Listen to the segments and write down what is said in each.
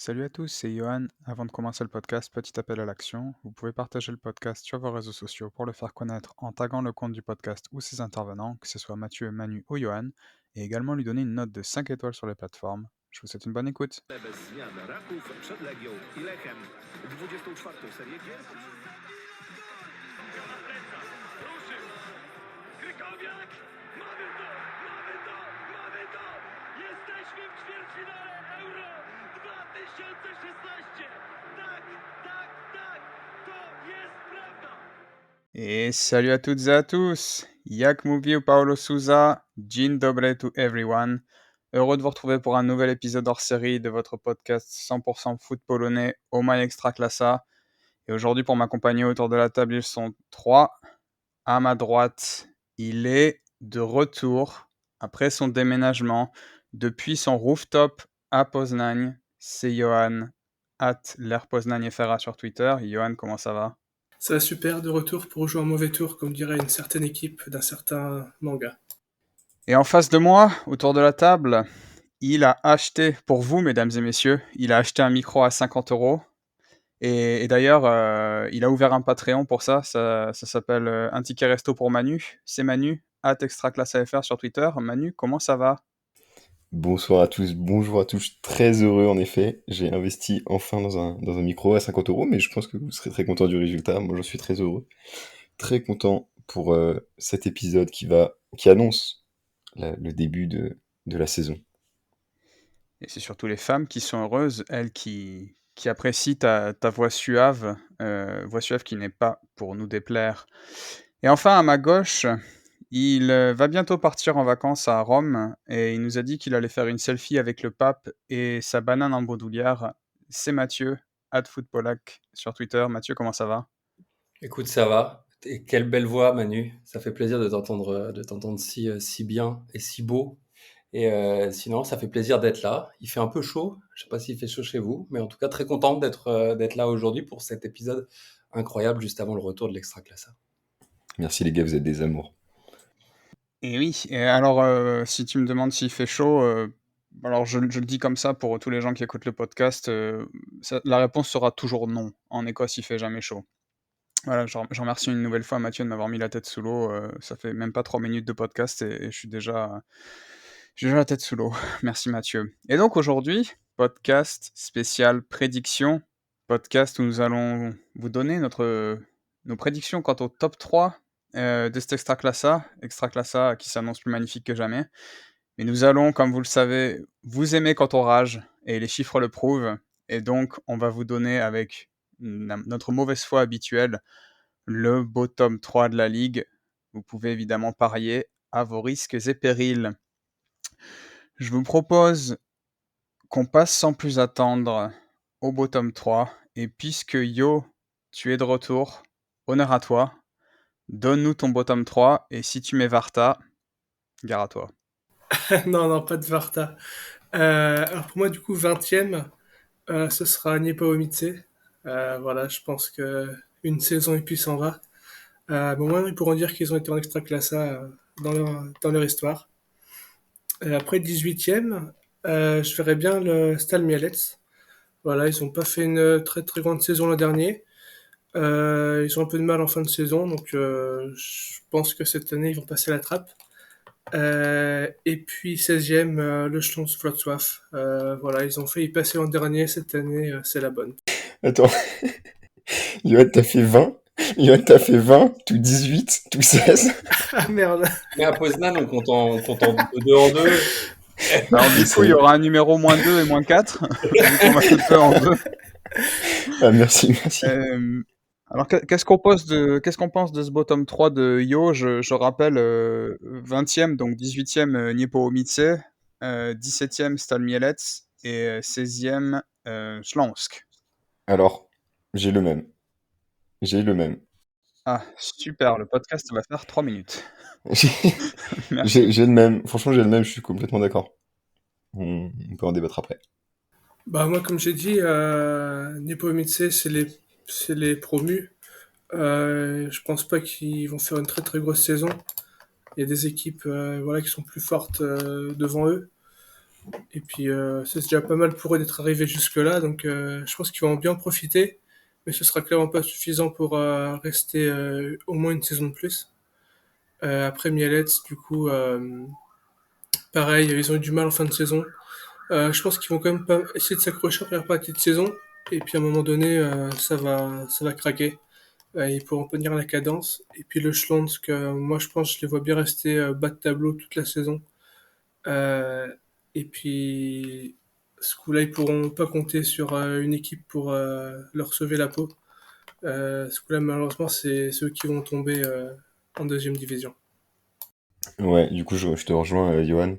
Salut à tous, c'est Johan. Avant de commencer le podcast, petit appel à l'action. Vous pouvez partager le podcast sur vos réseaux sociaux pour le faire connaître en taguant le compte du podcast ou ses intervenants, que ce soit Mathieu, Manu ou Johan, et également lui donner une note de 5 étoiles sur les plateformes. Je vous souhaite une bonne écoute. Bez zmian Raków przed Legią i Lechem. 24. serię gier. Ruszył! Krykowiak! Mamy to! Mamy to! Mamy to! Jesteśmy w ćwierćfinale Euro 2016! Tak, tak, tak! To jest prawda! Et salut à toutes et à tous. Jak mówił Paulo Souza, Dzień dobry to everyone. Heureux de vous retrouver pour un nouvel épisode hors série de votre podcast 100% foot polonais Omaï Extraclassa. Et aujourd'hui, pour m'accompagner autour de la table, ils sont trois. À ma droite, il est de retour après son déménagement depuis son rooftop à Poznań. C'est Johan, at l'air Poznań FRA sur Twitter. Johan, comment ça va? Ça va super, de retour pour jouer un mauvais tour, comme dirait une certaine équipe d'un certain manga. Et en face de moi, autour de la table, il a acheté, pour vous, mesdames et messieurs, il a acheté un micro à 50 euros. Et d'ailleurs, il a ouvert un Patreon pour ça. Ça s'appelle Un ticket resto pour Manu. C'est Manu, at extraclassafr sur Twitter. Manu, comment ça va? Bonsoir à tous, bonjour à tous, très heureux en effet. J'ai investi enfin dans un micro à 50 euros, mais je pense que vous serez très content du résultat. Moi j'en suis très heureux, très content pour cet épisode qui annonce le début de la saison. Et c'est surtout les femmes qui sont heureuses, elles qui apprécient ta voix suave qui n'est pas pour nous déplaire. Et enfin, à ma gauche, il va bientôt partir en vacances à Rome et il nous a dit qu'il allait faire une selfie avec le pape et sa banane en bandoulière. C'est Mathieu, @footpolac sur Twitter. Mathieu, comment ça va? Écoute, ça va. Et quelle belle voix, Manu. Ça fait plaisir de t'entendre si bien et si beau. Et sinon, ça fait plaisir d'être là. Il fait un peu chaud. Je sais pas s'il fait chaud chez vous, mais en tout cas, très content d'être là aujourd'hui pour cet épisode incroyable juste avant le retour de l'Extraclassa. Merci les gars, vous êtes des amours. Et oui, et alors si tu me demandes s'il fait chaud, alors je le dis comme ça pour tous les gens qui écoutent le podcast, la réponse sera toujours non. En Écosse, il fait jamais chaud. Voilà, je remercie une nouvelle fois Mathieu de m'avoir mis la tête sous l'eau. Ça fait même pas 3 minutes de podcast et j'ai déjà la tête sous l'eau. Merci Mathieu. Et donc aujourd'hui, podcast spécial prédiction, podcast où nous allons vous donner nos prédictions quant au top 3 de cet Extraclassa qui s'annonce plus magnifique que jamais. Mais nous allons, comme vous le savez, vous aimer quand on rage, et les chiffres le prouvent. Et donc, on va vous donner avec notre mauvaise foi habituelle le bottom 3 de la ligue. Vous pouvez évidemment parier à vos risques et périls. Je vous propose qu'on passe sans plus attendre au bottom 3. Et puisque Yo, tu es de retour, honneur à toi. Donne-nous ton bottom 3. Et si tu mets Varta, gare à toi. Non, pas de Varta. Alors pour moi, du coup, 20e, ce sera Niepołomice. Voilà, je pense que une saison et puis s'en va. Bon, moins, ils pourront dire qu'ils ont été en Extraclassa dans leur histoire. Après, 18e, je verrais bien le Stal Mielec. Voilà, ils n'ont pas fait une très très grande saison l'an dernier. Ils ont un peu de mal en fin de saison, donc je pense que cette année, ils vont passer la trappe. Et puis 16e, le Schlons Wrocław. Voilà, ils ont fait y passer l'an dernier, cette année, c'est la bonne. Attends, Yoann t'as fait 20, Yoann t'as fait 20, tout 18, tout 16. Ah merde. Mais à Poznan, on compte en 2 en 2. Alors du coup, il y aura un numéro -2 et -4. Donc on va tout faire en deux. Ah, merci. Alors qu'est-ce qu'on pense de ce bottom 3 de Yo? Je rappelle 20e, donc 18e Niepołomice, 17e Stal Mielec et 16e Śląsk. Alors, j'ai le même. Ah, super, le podcast va faire 3 minutes. J'ai le même, franchement j'ai le même, je suis complètement d'accord. On peut en débattre après. Bah moi, comme j'ai dit, Niepołomice, c'est les promus. Je pense pas qu'ils vont faire une très très grosse saison. Il y a des équipes voilà, qui sont plus fortes devant eux. Et puis, c'est déjà pas mal pour eux d'être arrivés jusque-là, donc je pense qu'ils vont bien en profiter. Mais ce sera clairement pas suffisant pour rester au moins une saison de plus. Après Mielec, du coup, pareil, ils ont eu du mal en fin de saison. Je pense qu'ils vont quand même pas essayer de s'accrocher en première partie de saison. Et puis à un moment donné, ça va craquer. Ils pourront tenir la cadence. Et puis le Schlonsk, moi je pense que je les vois bien rester bas de tableau toute la saison. Euh, et puis ce coup-là, ils pourront pas compter sur une équipe pour leur sauver la peau. Ce coup-là, malheureusement, c'est ceux qui vont tomber en deuxième division. Ouais, du coup, je te rejoins, Johan.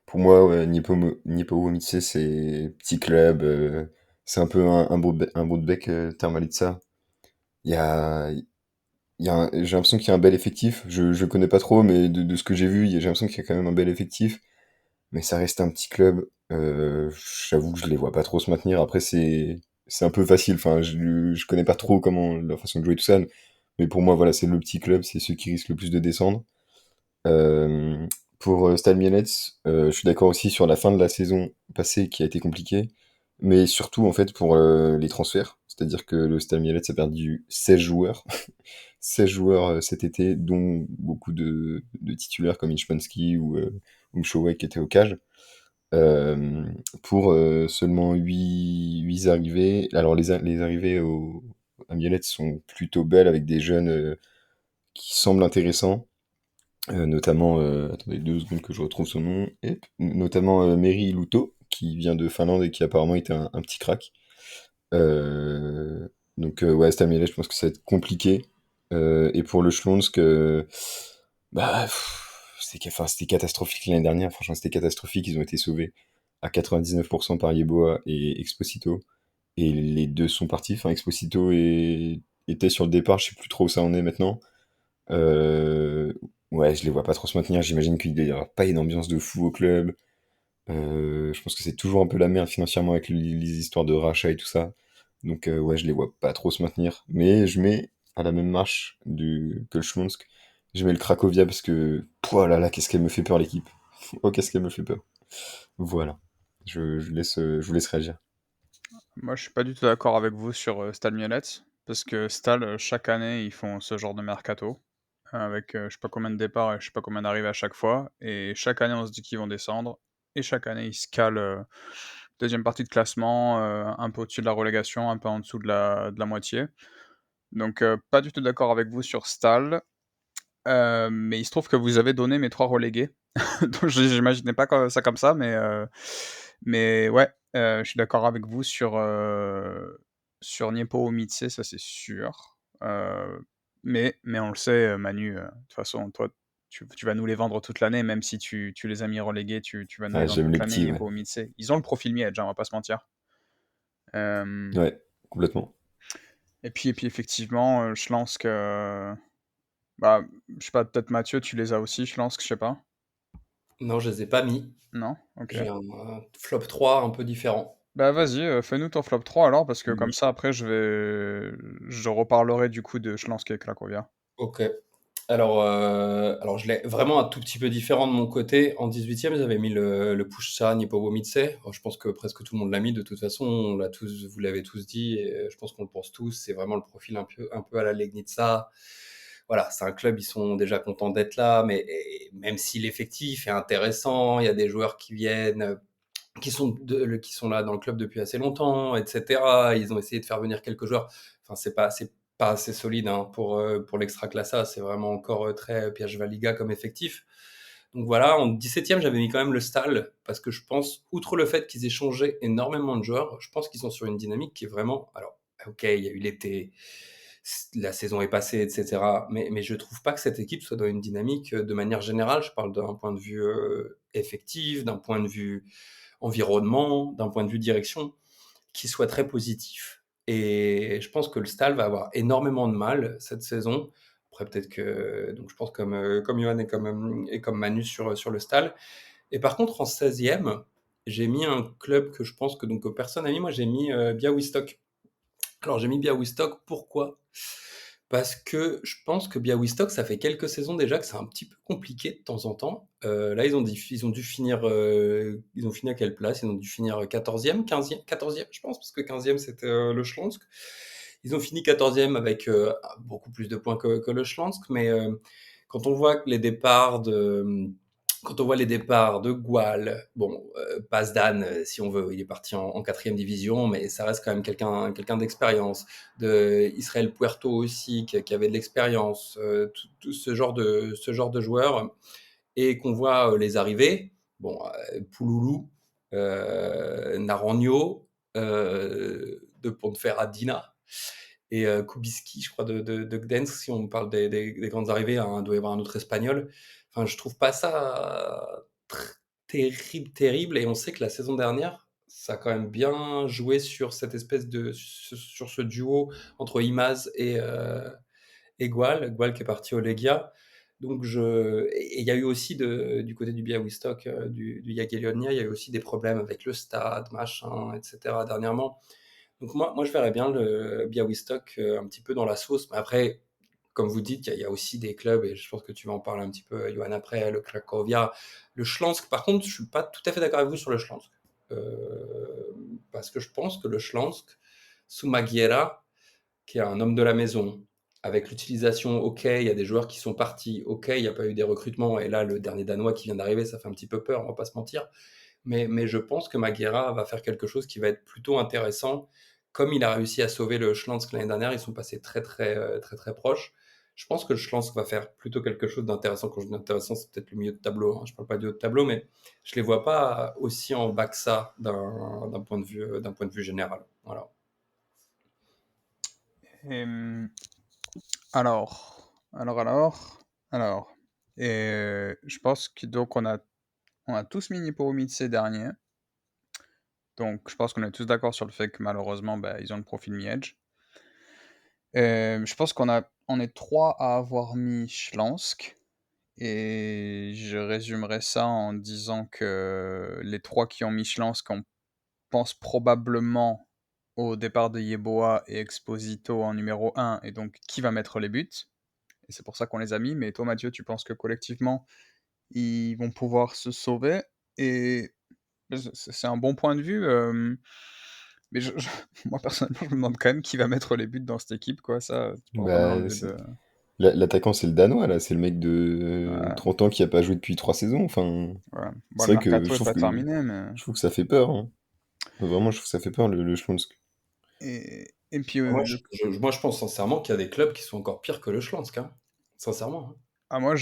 Pour moi, ouais, Niepołomice, c'est petit club. C'est un peu un beau de bec, Thermalitsa. Il y a, j'ai l'impression qu'il y a un bel effectif. Je connais pas trop, mais de ce que j'ai vu, j'ai l'impression qu'il y a quand même un bel effectif. Mais ça reste un petit club. J'avoue que je les vois pas trop se maintenir. Après, c'est un peu facile. Enfin, je connais pas trop comment la façon de jouer tout ça. Mais pour moi, voilà, c'est le petit club. C'est ceux qui risquent le plus de descendre. Euh, pour Stade Mielec, je suis d'accord aussi sur la fin de la saison passée qui a été compliquée, mais surtout en fait pour les transferts. C'est-à-dire que le Stade Mielec a perdu 16 joueurs, 16 joueurs cet été, dont beaucoup de titulaires comme Ishmansky ou Mshowek qui étaient au cage. Euh, pour seulement 8 arrivées. Alors les arrivées à Mielec sont plutôt belles avec des jeunes qui semblent intéressants. Notamment, attendez 2 secondes que je retrouve son nom, notamment Meri Luto, qui vient de Finlande et qui apparemment était un petit crack. Euh, donc ouais, Stamielé, je pense que ça va être compliqué. Et pour le Schlonsk, bah, enfin, c'était catastrophique l'année dernière, franchement c'était catastrophique, ils ont été sauvés à 99% par Yeboah et Exposito, et les deux sont partis, enfin Exposito était sur le départ, je sais plus trop où ça en est maintenant. Euh, ouais, je les vois pas trop se maintenir. J'imagine qu'il n'y aura pas une ambiance de fou au club. Je pense que c'est toujours un peu la merde financièrement avec les histoires de rachat et tout ça. Donc ouais, je les vois pas trop se maintenir. Mais je mets à la même marche que le Schmonsk. Je mets le Cracovia parce que, oh là là, qu'est-ce qu'elle me fait peur l'équipe. Oh, qu'est-ce qu'elle me fait peur. Voilà. Je vous laisse réagir. Moi, je suis pas du tout d'accord avec vous sur Stade Mielec, parce que Stade, chaque année, ils font ce genre de mercato, avec je sais pas combien de départs et je sais pas combien d'arrivées à chaque fois, et chaque année, on se dit qu'ils vont descendre, et chaque année, ils se calent deuxième partie de classement, un peu au-dessus de la relégation, un peu en dessous de la moitié. Donc, pas du tout d'accord avec vous sur Stal, mais il se trouve que vous avez donné mes 3 relégués. Donc j'imaginais pas ça comme ça, mais ouais, je suis d'accord avec vous sur Niepołomice, ça c'est sûr. Mais on le sait, Manu, de toute façon, toi, tu vas nous les vendre toute l'année, même si tu les as mis relégués, tu vas nous les Ah, vendre j'aime toute les l'année, petits, ouais. Niepołomice. Ils ont le profil Miedge, hein, on va pas se mentir. Hem Ouais, complètement. et puis effectivement, je lance que bah, je sais pas, peut-être Mathieu, tu les as aussi, je lance, je sais pas? Non, je les ai pas mis. Non? OK. J'ai un flop 3 un peu différent. Bah, vas-y, fais-nous ton flop 3 alors, parce que comme Mmh. ça après je reparlerai du coup de Schlanske et Cracovia. OK. Alors je l'ai vraiment un tout petit peu différent de mon côté. En 18e, j'avais mis le Puszcza Niepołomice. Je pense que presque tout le monde l'a mis de toute façon, on l'a tous vous l'avez tous dit et je pense qu'on le pense tous. C'est vraiment le profil un peu à la Legnica. Voilà, c'est un club, ils sont déjà contents d'être là, mais et même si l'effectif est intéressant, il y a des joueurs qui viennent, qui sont là dans le club depuis assez longtemps, etc. Ils ont essayé de faire venir quelques joueurs. Enfin, c'est pas assez solide hein, pour l'Extraclassa. C'est vraiment encore très Piaget Liga comme effectif. Donc voilà, en 17e, j'avais mis quand même le Stal parce que je pense, outre le fait qu'ils aient changé énormément de joueurs, je pense qu'ils sont sur une dynamique qui est vraiment. Alors, ok, il y a eu l'été, la saison est passée, etc. Mais je trouve pas que cette équipe soit dans une dynamique de manière générale. Je parle d'un point de vue effectif, d'un point de vue environnement, d'un point de vue direction, qui soit très positif. Et je pense que le Stal va avoir énormément de mal cette saison. Après, peut-être que. Donc, je pense comme Johan et comme Manu sur le Stal. Et par contre, en 16e, j'ai mis un club que je pense que personne n'a mis. Moi, j'ai mis Białystok. Alors, j'ai mis Białystok. Pourquoi? Parce que je pense que Białystok, ça fait quelques saisons déjà que c'est un petit peu compliqué de temps en temps. Là, ils ont dû finir, ils ont fini à quelle place? Ils ont dû finir 14e, 15e, 14e, je pense, parce que 15e, c'était le Schlansk. Ils ont fini 14e avec beaucoup plus de points que le Schlansk, mais quand on voit que les départs de, quand on voit les départs de Goual, bon, Pazdan, si on veut, il est parti en quatrième division, mais ça reste quand même quelqu'un d'expérience. De Israël Puerto aussi, qui avait de l'expérience, tout ce genre de joueurs, et qu'on voit les arriver. Bon, Pouloulou, Naranjo, de Ponteferradina et Kubiski, je crois, de Gdansk, si on parle des grandes arrivées, hein, il doit y avoir un autre espagnol. Enfin, je trouve pas ça terrible, terrible. Et on sait que la saison dernière, ça a quand même bien joué sur cette espèce sur ce duo entre Imaz et Gual. Gual qui est parti au Legia. Donc et il y a eu aussi du côté du Białystok, du Jagiellonia, il y a eu aussi des problèmes avec le stade, machin, etc. dernièrement. Donc moi je verrais bien le Białystok un petit peu dans la sauce. Mais après, comme vous dites, il y a aussi des clubs, et je pense que tu vas en parler un petit peu, Johan, après, le Cracovia, le Schlansk. Par contre, je suis pas tout à fait d'accord avec vous sur le Schlansk. Parce que je pense que le Schlansk, sous Magiera, qui est un homme de la maison, avec l'utilisation, ok, il y a des joueurs qui sont partis, ok, il n'y a pas eu des recrutements, et là, le dernier Danois qui vient d'arriver, ça fait un petit peu peur, on va pas se mentir. Mais je pense que Magiera va faire quelque chose qui va être plutôt intéressant. Comme il a réussi à sauver le Schlansk l'année dernière, ils sont passés très proches. Je pense que le Schlansk va faire plutôt quelque chose d'intéressant. Quand je dis intéressant, c'est peut-être le milieu de tableau, hein. Je parle pas du haut de tableau, mais je les vois pas aussi en bas que ça d'un point de vue général. Voilà. Hem, alors, je pense que donc on a tous mis Niepołomice dernier. Donc je pense qu'on est tous d'accord sur le fait que malheureusement, bah, ils ont le profil mi-edge. Je pense on est 3 à avoir mis Schlansk et je résumerai ça en disant que les 3 qui ont mis Schlansk, on pense probablement au départ de Yeboah et Exposito en numéro 1 et donc qui va mettre les buts? Et c'est pour ça qu'on les a mis. Mais toi, Mathieu, tu penses que collectivement, ils vont pouvoir se sauver? Et c'est un bon point de vue, mais moi personnellement, je me demande quand même qui va mettre les buts dans cette équipe, quoi. Ça, tu pourras pas me Bah, l'enlever de. l'attaquant, c'est le Danois, là. C'est le mec de Ouais, 30 ans qui a pas joué depuis 3 saisons. Enfin, ouais. Bon, c'est le vrai que mercato est pas terminé, mais. je trouve que ça fait peur, hein. Vraiment, je trouve que ça fait peur, le Schlansk. Et puis, Moi, je pense sincèrement qu'il y a des clubs qui sont encore pires que le Schlansk, hein. Sincèrement, hein. ah, moi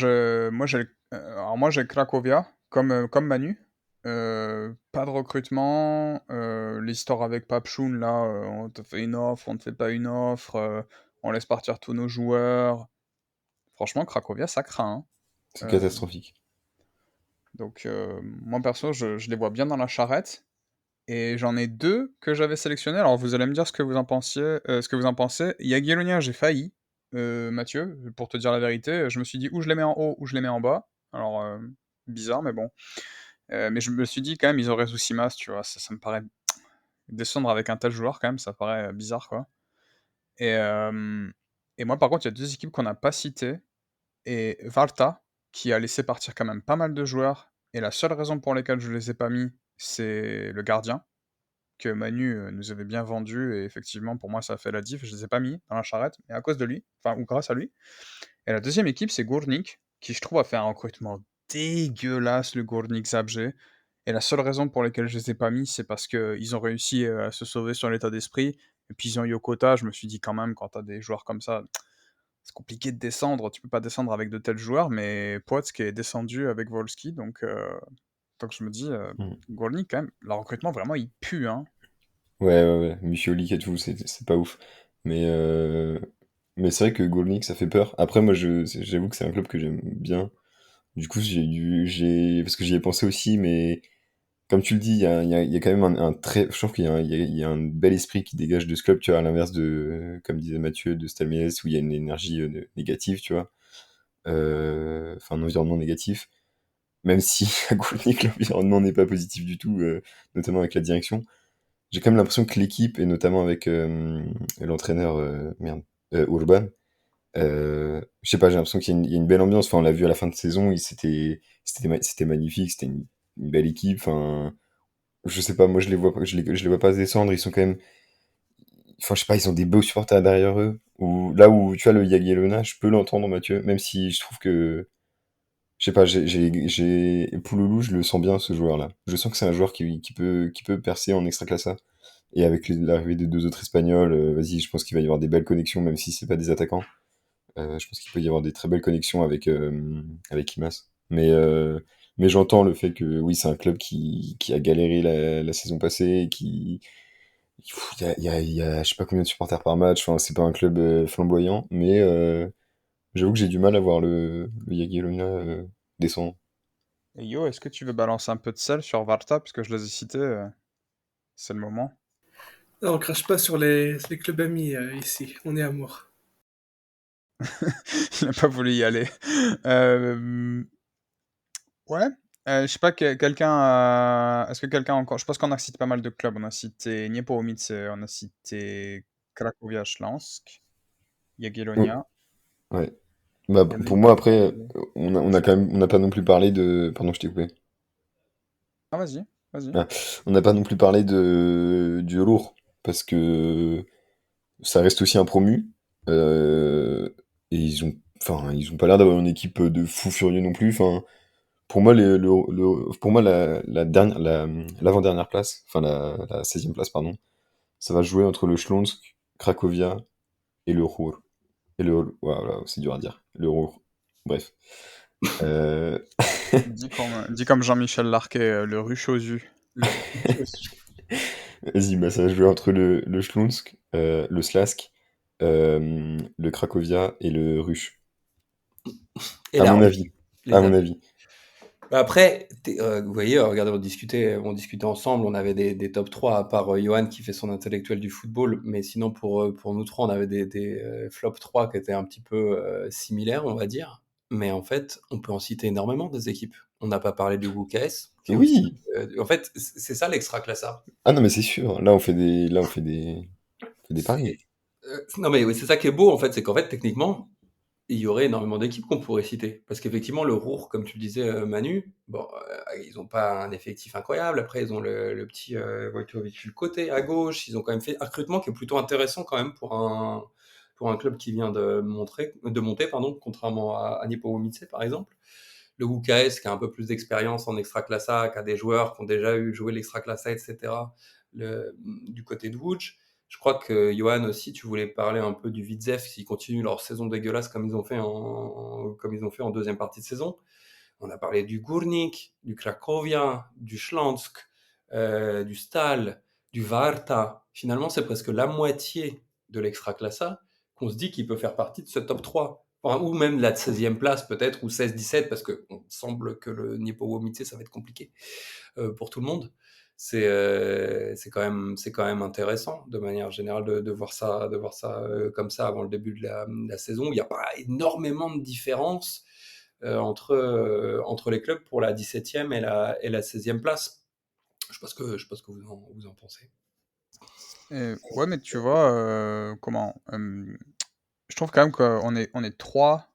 j'ai Cracovia, comme Manu. Pas de recrutement, l'histoire avec Papchoun, là, on te fait une offre, on te fait pas une offre, on laisse partir tous nos joueurs. Franchement, Cracovia, ça craint, hein. C'est Euh, catastrophique. donc, moi perso, je les vois bien dans la charrette. Et j'en ai deux que j'avais sélectionnés. Alors, vous allez me dire ce que vous en pensiez, ce que vous en pensez. Jagiellonia, j'ai failli, Mathieu, pour te dire la vérité. Je me suis dit où je les mets en haut, ou je les mets en bas. Alors, bizarre, mais bon. Mais je me suis dit quand même, ils auraient Zoussimas, tu vois. Ça me paraît descendre avec un tel joueur quand même, ça paraît bizarre, quoi. Et, euh, et moi, par contre, il y a deux équipes qu'on n'a pas citées. Et Varta, qui a laissé partir quand même pas mal de joueurs. Et la seule raison pour laquelle je les ai pas mis, c'est le gardien, que Manu nous avait bien vendu. Et effectivement, pour moi, ça a fait la diff. Je les ai pas mis dans la charrette, mais à cause de lui, enfin, ou grâce à lui. Et la deuxième équipe, c'est Gournik, qui je trouve a fait un recrutement dégueulasse, le Gournik Zabrze. Et la seule raison pour laquelle je les ai pas mis, c'est parce qu'ils ont réussi à se sauver sur l'état d'esprit. Et puis ils ont eu Yokota, je me suis dit quand même, quand t'as des joueurs comme ça, c'est compliqué de descendre. Tu peux pas descendre avec de tels joueurs, mais Poitsk est descendu avec Volski, donc je me dis, Mm. Gournik, quand même, le recrutement, vraiment, il pue, hein. Ouais. Michiolik et tout, c'est pas ouf. Mais, euh, mais c'est vrai que Goalnick, ça fait peur. Après, moi, j'avoue que c'est un club que j'aime bien. Du coup, parce que j'y ai pensé aussi, mais comme tu le dis, il y a quand même un très. Je trouve qu'il y a, il y a un bel esprit qui dégage de ce club, tu vois, à l'inverse de, comme disait Mathieu, de Stalmines, où il y a une énergie négative, tu vois. Enfin, un environnement négatif. Même si à Goalnick, l'environnement n'est pas positif du tout, notamment avec la direction. J'ai quand même l'impression que l'équipe, et notamment avec l'entraîneur, Urban, Je sais pas, j'ai l'impression qu'il y a une belle ambiance. Enfin, on l'a vu à la fin de saison, c'était magnifique, c'était une belle équipe. Enfin, je sais pas, moi je les vois pas descendre. Ils sont quand même, enfin, je sais pas, ils ont des beaux supporters derrière eux. Ou là où tu vois le Jagiellona, je peux l'entendre, Mathieu, même si je trouve que, je sais pas, Pouloulou, je le sens bien ce joueur-là. Je sens que c'est un joueur qui peut percer en Extraclassa. Et avec l'arrivée des deux autres Espagnols, vas-y, je pense qu'il va y avoir des belles connexions, même si c'est pas des attaquants. Je pense qu'il peut y avoir des très belles connexions avec Imas. Mais j'entends le fait que oui, c'est un club qui a galéré la saison passée, il y a je sais pas combien de supporters par match, enfin, c'est pas un club flamboyant, mais j'avoue que j'ai du mal à voir le Jagiellona descendre. Et Yo, est-ce que tu veux balancer un peu de sel sur Varta, puisque je les ai cités, c'est le moment. Non, on crache pas sur les clubs amis ici, on est amour. Il n'a pas voulu y aller. Euh, Ouais. Je sais pas, est-ce que quelqu'un encore. Je pense qu'on a cité pas mal de clubs. On a cité Niepołomice, on a cité Cracovia Śląsk, Mm, Jagiellonia. ouais. Bah, Il y en a pour une moi, autre. après, on a quand même, on n'a pas non plus parlé de. Pardon, je t'ai coupé. Ah, vas-y, vas-y. Ah, on n'a pas non plus parlé du lourd, parce que ça reste aussi un promu. Et ils ont pas l'air d'avoir une équipe de fous furieux non plus. Enfin, pour moi, pour moi l'avant-dernière place, enfin la 16e place, pardon, ça va se jouer entre le Śląsk, Cracovia et le Ruhr. Et voilà, c'est dur à dire. Le Ruhr. Bref. Euh, Dit comme Jean-Michel Larquet, le Ruchosu. Le Vas-y, bah, ça va se jouer entre le Śląsk, le Slask, le Cracovia et le Ruch. et À la mon Russie, avis. À les mon Allemands. avis. Bah, après, vous voyez, regardez, on discutait ensemble, on avait des top 3 à part Johan qui fait son intellectuel du football, mais sinon pour nous trois, on avait des flop 3 qui étaient un petit peu similaires, on va dire. Mais en fait, on peut en citer énormément des équipes. On n'a pas parlé du WKS, qui Et est aussi. oui! En fait, c'est ça l'extra classa. Ah non, mais c'est sûr. On fait des paris. Non, mais oui, c'est ça qui est beau, en fait, c'est qu'en fait, techniquement, il y aurait énormément d'équipes qu'on pourrait citer. Parce qu'effectivement, le Ruhr, comme tu le disais, Manu, bon, ils n'ont pas un effectif incroyable. Après, ils ont le petit Wojciech sur le côté, à gauche. Ils ont quand même fait un recrutement qui est plutôt intéressant quand même pour un club qui vient de monter, pardon, contrairement à Niepołomice, par exemple. Le UKS, qui a un peu plus d'expérience en extraclassa, qui a des joueurs qui ont déjà joué l'extraclassa, etc. Du côté de Łódź. Je crois que Johan aussi, tu voulais parler un peu du Widzew s'ils continuent leur saison dégueulasse comme ils ont fait en deuxième partie de saison. On a parlé du Górnik, du Cracovia, du Śląsk, du Stal, du Warta. Finalement, c'est presque la moitié de l'Extraclassa qu'on se dit qu'il peut faire partie de ce top 3. Enfin, ou même la 16e place peut-être, ou 16-17, parce qu'on semble que le Niepołomice, ça va être compliqué pour tout le monde. C'est quand même intéressant de manière générale de voir ça comme ça avant le début de la saison. Il n'y a pas énormément de différence entre les clubs pour la 17e et la 16e place. Je sais pas ce que vous en pensez. Ouais, mais tu vois, comment je trouve quand même qu'on est trois.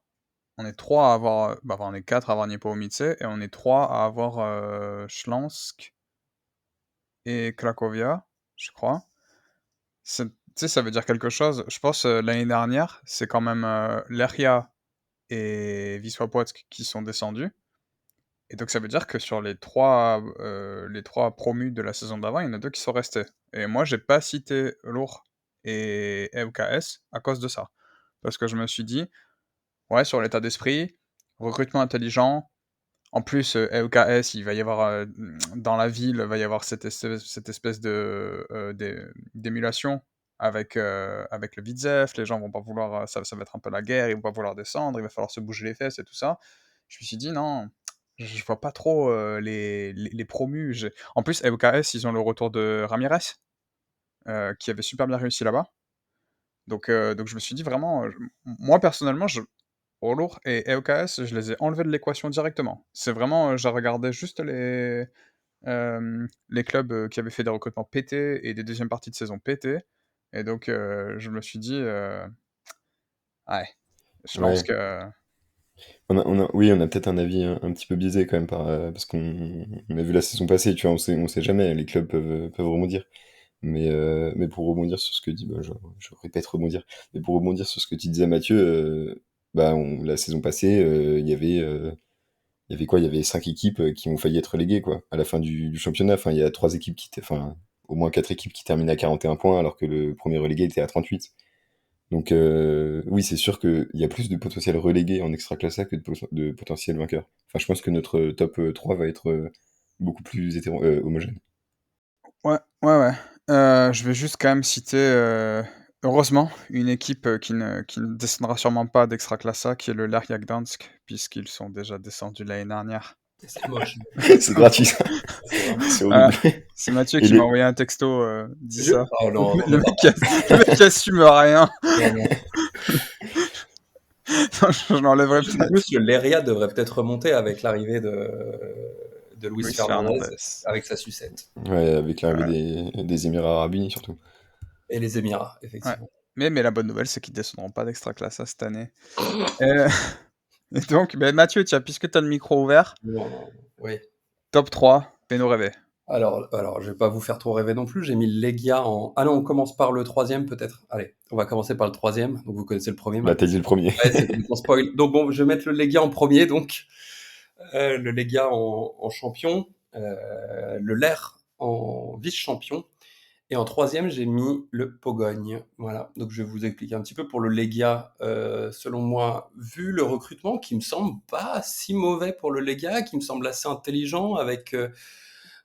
On est trois à avoir. Bah, enfin, on est quatre à avoir Niepołomice et on est trois à avoir Śląsk et Cracovia, je crois. Tu sais, ça veut dire quelque chose. Je pense l'année dernière, c'est quand même Lechia et Wisła Płock qui sont descendus. Et donc ça veut dire que sur les trois promus de la saison d'avant, il y en a deux qui sont restés. Et moi, j'ai pas cité Lourd et EUKS à cause de ça. Parce que je me suis dit, ouais, sur l'état d'esprit, recrutement intelligent. En plus, EUKS, il va y avoir dans la ville, il va y avoir cette espèce d'émulation avec le Widzew. Les gens vont pas vouloir, ça va être un peu la guerre, ils vont pas vouloir descendre, il va falloir se bouger les fesses et tout ça. Je me suis dit non, je vois pas trop les promus. En plus, EUKS, ils ont le retour de Ramirez, qui avait super bien réussi là-bas. Donc je me suis dit vraiment, moi personnellement, Olour et EOKS, je les ai enlevés de l'équation directement. C'est vraiment, j'ai regardé juste les clubs qui avaient fait des recrutements pétés et des deuxièmes parties de saison pétées. Et donc je me suis dit, ouais. Je pense Ouais. que Oui, on a peut-être un avis un petit peu biaisé quand même parce qu'on a vu la saison passée, tu vois, on sait jamais, les clubs peuvent rebondir. Mais pour rebondir sur ce que dit, bah, je répète rebondir, mais pour rebondir sur ce que tu disais Mathieu, bah, la saison passée, il y avait quoi? Il y avait 5 équipes qui ont failli être reléguées, quoi, à la fin du championnat. Enfin, il y a 3 équipes enfin, au moins 4 équipes qui terminent à 41 points alors que le premier relégué était à 38. Donc oui, c'est sûr qu'il y a plus de potentiel relégué en Extraclassa que de potentiel vainqueur. Enfin, je pense que notre top 3 va être beaucoup plus homogène. ouais, ouais, ouais. Je vais juste quand même citer, heureusement, une équipe, qui ne descendra sûrement pas d'Extraclassa, qui est le Lechia Gdańsk, puisqu'ils sont déjà descendus l'année dernière. Et c'est moche. C'est gratuit, ça. C'est vraiment. C'est Voilà, horrible. c'est Mathieu Et qui m'a les... envoyé un texto, dit ça. Oh non, non, Le non, mec qui a le mec qui assume rien. non, non. Non, je l'enlèverai En plus, peut-être. le Leria devrait peut-être remonter avec l'arrivée de Luis Luis Fernandez Fernandez. avec sa sucette. Ouais, avec l'arrivée Ouais, des Émirats Arabes Unis, surtout. Et les Émirats, ouais. effectivement. Mais la bonne nouvelle, c'est qu'ils descendront pas d'Extraclassa cette année. Heu, et donc, Mathieu, tiens, puisque tu as le micro ouvert, Non, non, oui. top 3, fais-nous rêver. Alors, je vais pas vous faire trop rêver non plus. J'ai mis le Legia en. Ah non, on commence par le troisième peut-être. Allez, on va commencer par le troisième. Donc vous connaissez le premier Bah, maintenant. t'as dit le premier. Ouais, c'est complètement spoil. Donc bon, je vais mettre le Legia en premier. Donc le Legia en champion, le Ler en vice-champion. Et en troisième, j'ai mis le Pogogne. Voilà. Donc je vais vous expliquer un petit peu pour le Legia. Selon moi, vu le recrutement, qui me semble pas si mauvais pour le Legia, qui me semble assez intelligent avec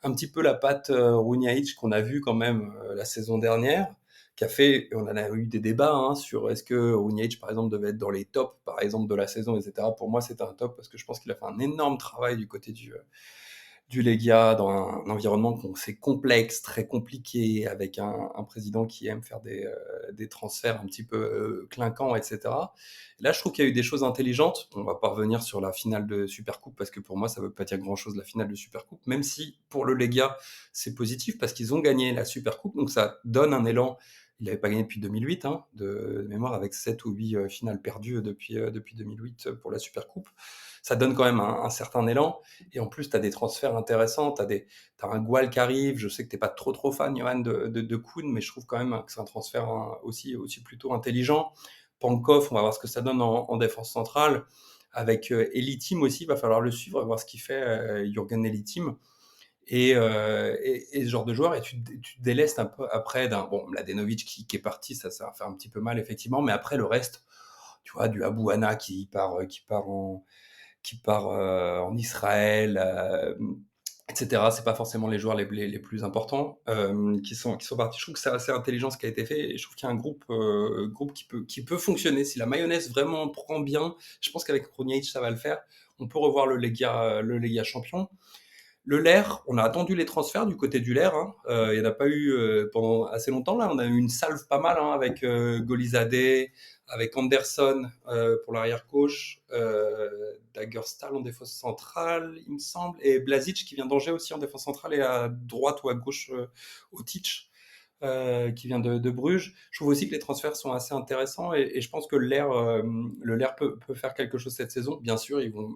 un petit peu la patte Runjaic qu'on a vu quand même la saison dernière, qui a fait, on en a eu des débats sur est-ce que Runjaic par exemple devait être dans les tops par exemple de la saison, etc. Pour moi c'était un top parce que je pense qu'il a fait un énorme travail du côté du Legia dans un environnement qu'on sait complexe, très compliqué, avec un président qui aime faire des transferts un petit peu clinquants, etc. Et là, je trouve qu'il y a eu des choses intelligentes. On va pas revenir sur la finale de Supercoupe parce que pour moi, ça veut pas dire grand-chose la finale de Supercoupe, même si pour le Legia, c'est positif parce qu'ils ont gagné la Supercoupe, donc ça donne un élan. Il n'avait pas gagné depuis 2008, de mémoire, avec 7 ou 8 finales perdues depuis 2008 pour la Supercoupe. Ça donne quand même un certain élan. Et en plus, tu as des transferts intéressants. Tu as un Gual qui arrive. Je sais que tu n'es pas trop fan, Johan, de Kuhn, mais je trouve quand même que c'est un transfert aussi plutôt intelligent. Pankov, on va voir ce que ça donne en défense centrale. Avec Elitim aussi, il va falloir le suivre, voir ce qu'il fait, Jürgen Elitim. Et ce genre de joueur, et tu te délestes un peu après bon, Mladenovic qui est parti, ça va faire un petit peu mal, effectivement, mais après le reste, tu vois, du Abouana qui part en Israël, etc. C'est pas forcément les joueurs les plus importants qui sont partis. Je trouve que c'est assez intelligent ce qui a été fait et je trouve qu'il y a un groupe qui peut fonctionner. Si la mayonnaise vraiment prend bien, je pense qu'avec Krunic ça va le faire. On peut revoir le Legia champion. Le LER, on a attendu les transferts du côté du LER. Il n'y en a pas eu pendant assez longtemps. Là, on a eu une salve pas mal avec Golizade, avec Anderson pour l'arrière gauche, Dagerstal en défense centrale, il me semble, et Blazic qui vient d'Angers aussi en défense centrale et à droite ou à gauche Otic. Qui vient de Bruges. Je trouve aussi que les transferts sont assez intéressants et je pense que le LER peut faire quelque chose cette saison. Bien sûr, ils vont.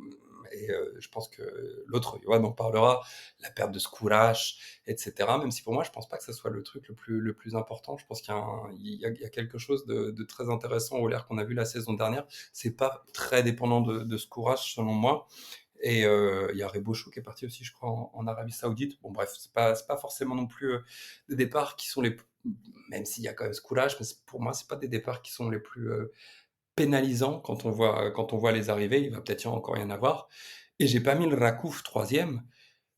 Et je pense que l'autre, Johan en parlera, la perte de Skourash, etc. Même si pour moi, je pense pas que ce soit le truc le plus important. Je pense qu'il y a quelque chose de très intéressant au LER qu'on a vu la saison dernière. C'est pas très dépendant de Skourash, selon moi. Et il y a Rebocho qui est parti aussi, je crois, en Arabie Saoudite. Bon, bref, c'est pas forcément non plus des départs qui sont même s'il y a quand même ce courage, mais pour moi, c'est pas des départs qui sont les plus pénalisants quand on voit les arrivées. Il va peut-être encore y en avoir. Et j'ai pas mis le Rakouf troisième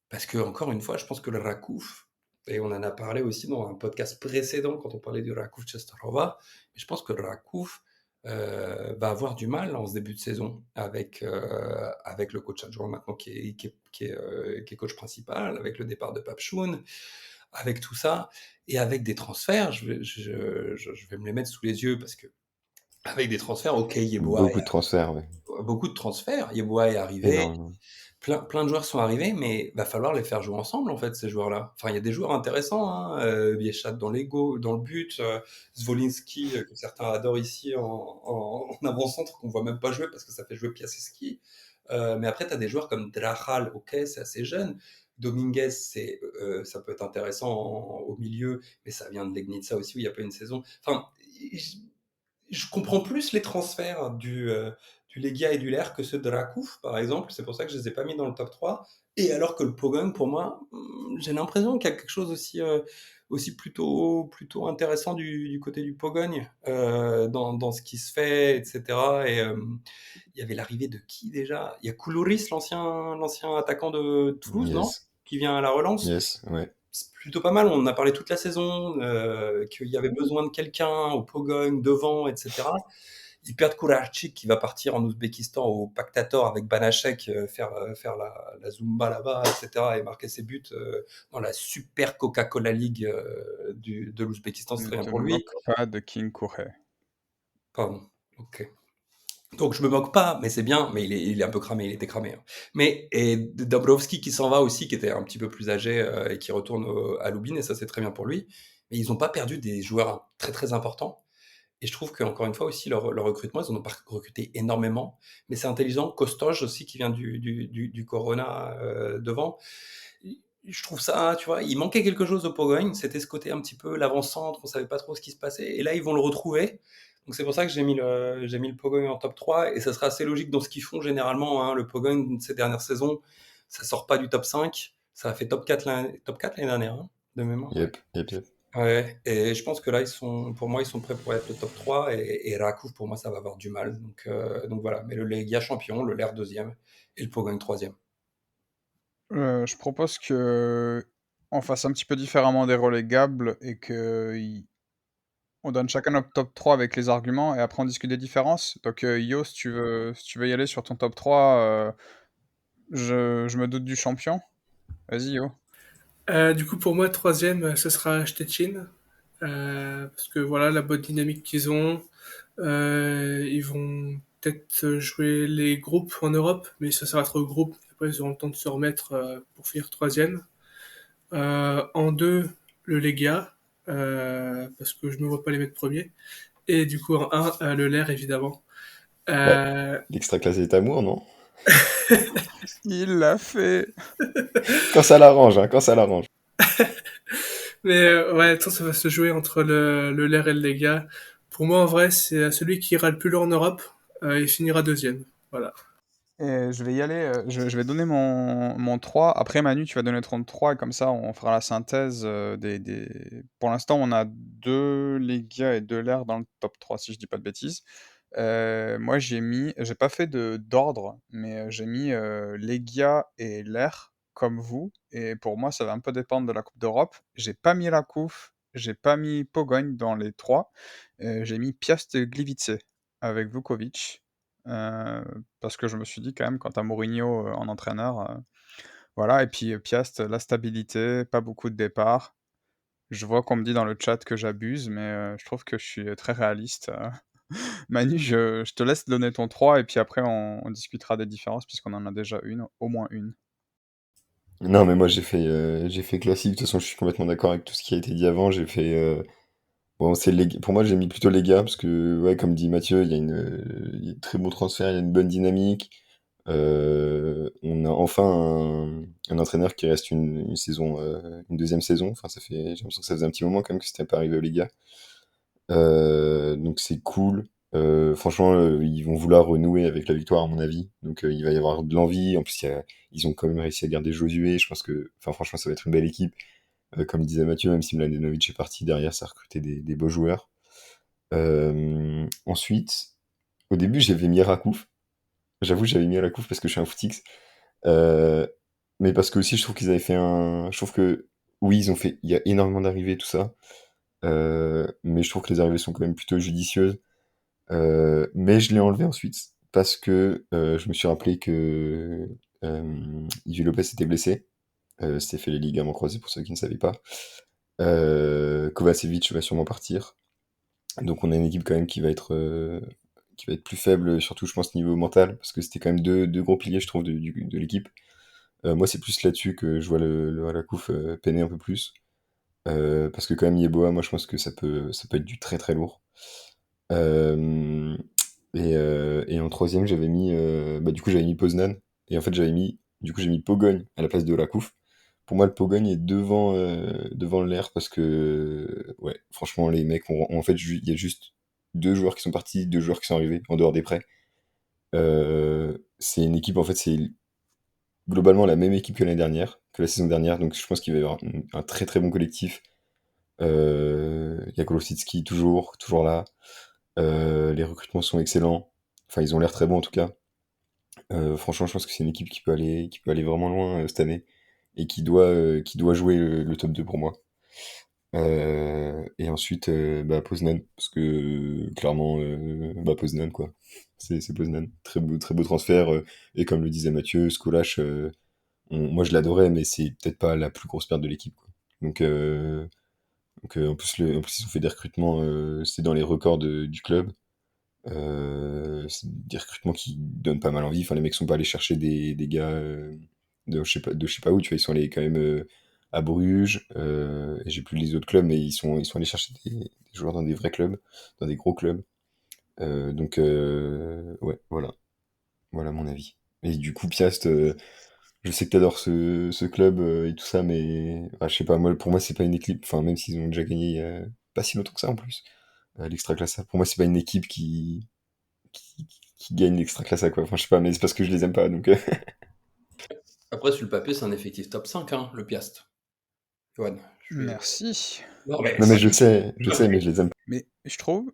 parce que encore une fois, je pense que le Rakouf, et on en a parlé aussi dans un podcast précédent quand on parlait du Rakouf Czestochowa, mais je pense que le Rakouf va avoir du mal en ce début de saison avec le coach adjoint maintenant qui est coach principal, avec le départ de Papchoun, avec tout ça, et avec des transferts, je vais me les mettre sous les yeux parce que avec des transferts, ok, Yeboah Beaucoup de transferts, ouais. beaucoup de transferts, Yeboah est arrivé, Énormément. plein de joueurs sont arrivés, mais va falloir les faire jouer ensemble, en fait, ces joueurs-là. Enfin, il y a des joueurs intéressants, hein, Biéchat dans dans le but, Zwolinski, que certains adorent ici en avant-centre, qu'on voit même pas jouer parce que ça fait jouer Piasecki. Mais après, tu as des joueurs comme Drachal, ok, c'est assez jeune. Dominguez, ça peut être intéressant au milieu, mais ça vient de Legnica aussi, où il n'y a pas une saison. Enfin, je comprends plus les transferts du Legia et du LER que ceux de Rakouf, par exemple. C'est pour ça que je les ai pas mis dans le top 3. Et alors que le Pogong, pour moi, j'ai l'impression qu'il y a quelque chose aussi plutôt intéressant du côté du Pogong, dans ce qui se fait, etc. Et il y avait l'arrivée de qui déjà? Il y a Koulouris, l'ancien attaquant de Toulouse, non? Yes, Qui vient à la relance. yes, ouais. C'est plutôt pas mal. On en a parlé toute la saison, qu'il y avait besoin de quelqu'un au Pogong, devant, etc. Ils perdent Kolarchik qui va partir en Ouzbékistan au Pactator avec Banachek, faire la Zumba là-bas, etc. et marquer ses buts dans la super Coca-Cola League de l'Ouzbékistan. C'est Ne très bien te pour lui. moque pas de King Kouré. Pardon. Ok. Donc je me moque pas, mais c'est bien, mais il est un peu cramé, il était cramé, hein. Mais et Dabrowski qui s'en va aussi, qui était un petit peu plus âgé et qui retourne à Lubin, et ça c'est très bien pour lui. Mais ils n'ont pas perdu des joueurs très très importants. Et je trouve qu'encore une fois aussi, leur recrutement, ils n'en ont pas recruté énormément, mais c'est intelligent. Kostoj aussi, qui vient du Corona devant. Je trouve ça, tu vois, il manquait quelque chose au Pologne, c'était ce côté un petit peu l'avant-centre, on savait pas trop ce qui se passait, et là ils vont le retrouver. Donc c'est pour ça que j'ai mis le Pologne en top 3, et ça sera assez logique dans ce qu'ils font généralement, hein. Le Pologne, ces dernières saisons, ça sort pas du top 5, ça a fait top 4 l'année dernière, hein, de mémoire. Yep, yep, yep. Ouais, et je pense que là, pour moi, ils sont prêts pour être le top 3 et Rakouf, pour moi, ça va avoir du mal. Donc voilà, mais le Legia champion, le LER deuxième et le Pogong troisième. Je propose qu'on fasse un petit peu différemment des relégables et qu'on donne chacun notre top 3 avec les arguments et après on discute des différences. Donc Yo, si tu veux y aller sur ton top 3, je me doute du champion. Vas-y Yo. Du coup, pour moi, troisième, ce sera Stettin. Parce que voilà, la bonne dynamique qu'ils ont. Ils vont peut-être jouer les groupes en Europe, mais ça sera trop groupe. Après, ils auront le temps de se remettre pour finir troisième. En deux, le Legia, parce que je ne me vois pas les mettre premiers. Et du coup, en un, le LER, évidemment. Bah, Euh, l'extra-classe est amour, non? Il l'a fait. Quand ça l'arrange, hein, quand ça l'arrange. mais ouais, attends, ça va se jouer entre le LER et le Lega. Pour moi, en vrai, c'est celui qui ira le plus loin en Europe. Il finira deuxième. Voilà. Et je vais y aller, je vais donner mon 3. Après Manu, tu vas donner ton 3 et comme ça on fera la synthèse des... Pour l'instant, on a 2 Legia et 2 LER dans le top 3, si je dis pas de bêtises. Moi, j'ai pas fait d'ordre, mais j'ai mis Legia et LER comme vous. Et pour moi, ça va un peu dépendre de la Coupe d'Europe. J'ai pas mis la Coupe, j'ai pas mis Pogoń dans les 3. J'ai mis Piast Gliwice avec Vukovic. Euh, Parce que je me suis dit quand même, quand t'as Mourinho en entraîneur, voilà. Et puis Piast, la stabilité, pas beaucoup de départs. Je vois qu'on me dit dans le chat que j'abuse, mais je trouve que je suis très réaliste. Manu, je te laisse donner ton 3 et puis après on discutera des différences puisqu'on en a déjà une, au moins une. Non, mais moi j'ai fait classique. De toute façon, je suis complètement d'accord avec tout ce qui a été dit avant. J'ai fait. Bon, pour moi, j'ai mis plutôt les gars parce que, ouais, comme dit Mathieu, il y a de très bons transferts, il y a une bonne dynamique. On a enfin un entraîneur qui reste une saison, une deuxième saison. Enfin, j'ai l'impression que ça faisait un petit moment quand même que c'était pas arrivé aux Liga. Donc c'est cool. Franchement, ils vont vouloir renouer avec la victoire, à mon avis. Donc il va y avoir de l'envie. En plus, ils ont quand même réussi à garder Josué. Je pense que, enfin, franchement, ça va être une belle équipe. Comme disait Mathieu, même si Mladenovic est parti derrière, ça a recruté des beaux joueurs. Ensuite, au début, j'avais mis Rakouf. J'avoue, j'avais mis à la couve parce que je suis un footix. Euh, mais parce que aussi, je trouve qu'ils avaient fait un. Je trouve que, oui, il y a énormément d'arrivées, tout ça. Mais je trouve que les arrivées sont quand même plutôt judicieuses. Mais je l'ai enlevé ensuite parce que je me suis rappelé que Yvi Lopez était blessé. S'était fait les ligaments croisés pour ceux qui ne savaient pas. Kovacevic va sûrement partir. Donc on a une équipe quand même qui va être plus faible, surtout je pense niveau mental, parce que c'était quand même deux gros piliers, je trouve, de l'équipe. Moi, c'est plus là-dessus que je vois le Halakouf peiner un peu plus. Parce que quand même, Yeboah, moi, je pense que ça peut être du très très lourd. Euh, et en troisième, du coup, j'avais mis Poznan. Et en fait, du coup, j'ai mis Pogogne à la place de Halakouf. Pour moi, le Pogogne est devant l'air parce que, ouais, franchement, les mecs, en fait, il y a juste deux joueurs qui sont partis, deux joueurs qui sont arrivés en dehors des prêts. C'est une équipe, en fait, c'est globalement la même équipe que l'année dernière, que la saison dernière, donc je pense qu'il va y avoir un très très bon collectif. Il y a Golositsky toujours là. Les recrutements sont excellents. Enfin, ils ont l'air très bons en tout cas. Franchement, je pense que c'est une équipe qui peut aller vraiment loin cette année et qui doit jouer le top 2 pour moi. Et ensuite, Poznan, parce que clairement, Poznan quoi. C'est Poznan. Très beau transfert. Et comme le disait Mathieu, Skolash, moi je l'adorais, mais c'est peut-être pas la plus grosse perte de l'équipe, quoi. Donc, en plus, ils ont fait des recrutements, c'est dans les records du club. C'est des recrutements qui donnent pas mal envie. Enfin, les mecs sont pas allés chercher des gars de je sais pas où, tu vois, ils sont allés quand même à Bruges, et j'ai plus les autres clubs, mais ils sont allés chercher des joueurs dans des vrais clubs, dans des gros clubs. Donc, ouais, voilà mon avis. Et du coup, Piast, je sais que t'adores ce club et tout ça, mais je sais pas, moi, pour moi, c'est pas une équipe, enfin, même s'ils ont déjà gagné il y a pas si longtemps que ça en plus, l'Extraclassa, pour moi, c'est pas une équipe qui gagne l'Extraclassa, quoi. Enfin, je sais pas, mais c'est parce que je les aime pas, donc. Après, sur le papier, c'est un effectif top 5, hein, le Piast. Johan, je vais... Merci. Non, mais Non, mais je sais, mais je les aime pas. Mais je trouve,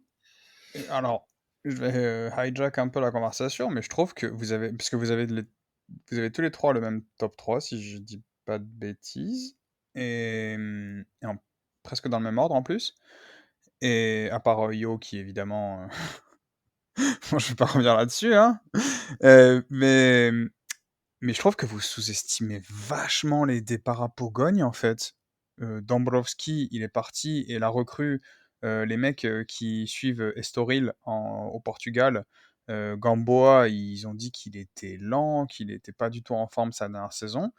alors, je vais hijack un peu la conversation, mais je trouve que parce que vous avez tous les trois le même top 3 si je dis pas de bêtises, presque dans le même ordre en plus, et à part Yo qui évidemment, bon, je vais pas revenir là-dessus, hein, mais je trouve que vous sous-estimez vachement les départs à Pologne, en fait. Dąbrowski, il est parti et la recrue, les mecs, qui suivent, Estoril au Portugal, Gamboa, ils ont dit qu'il était lent, qu'il était pas du tout en forme sa dernière saison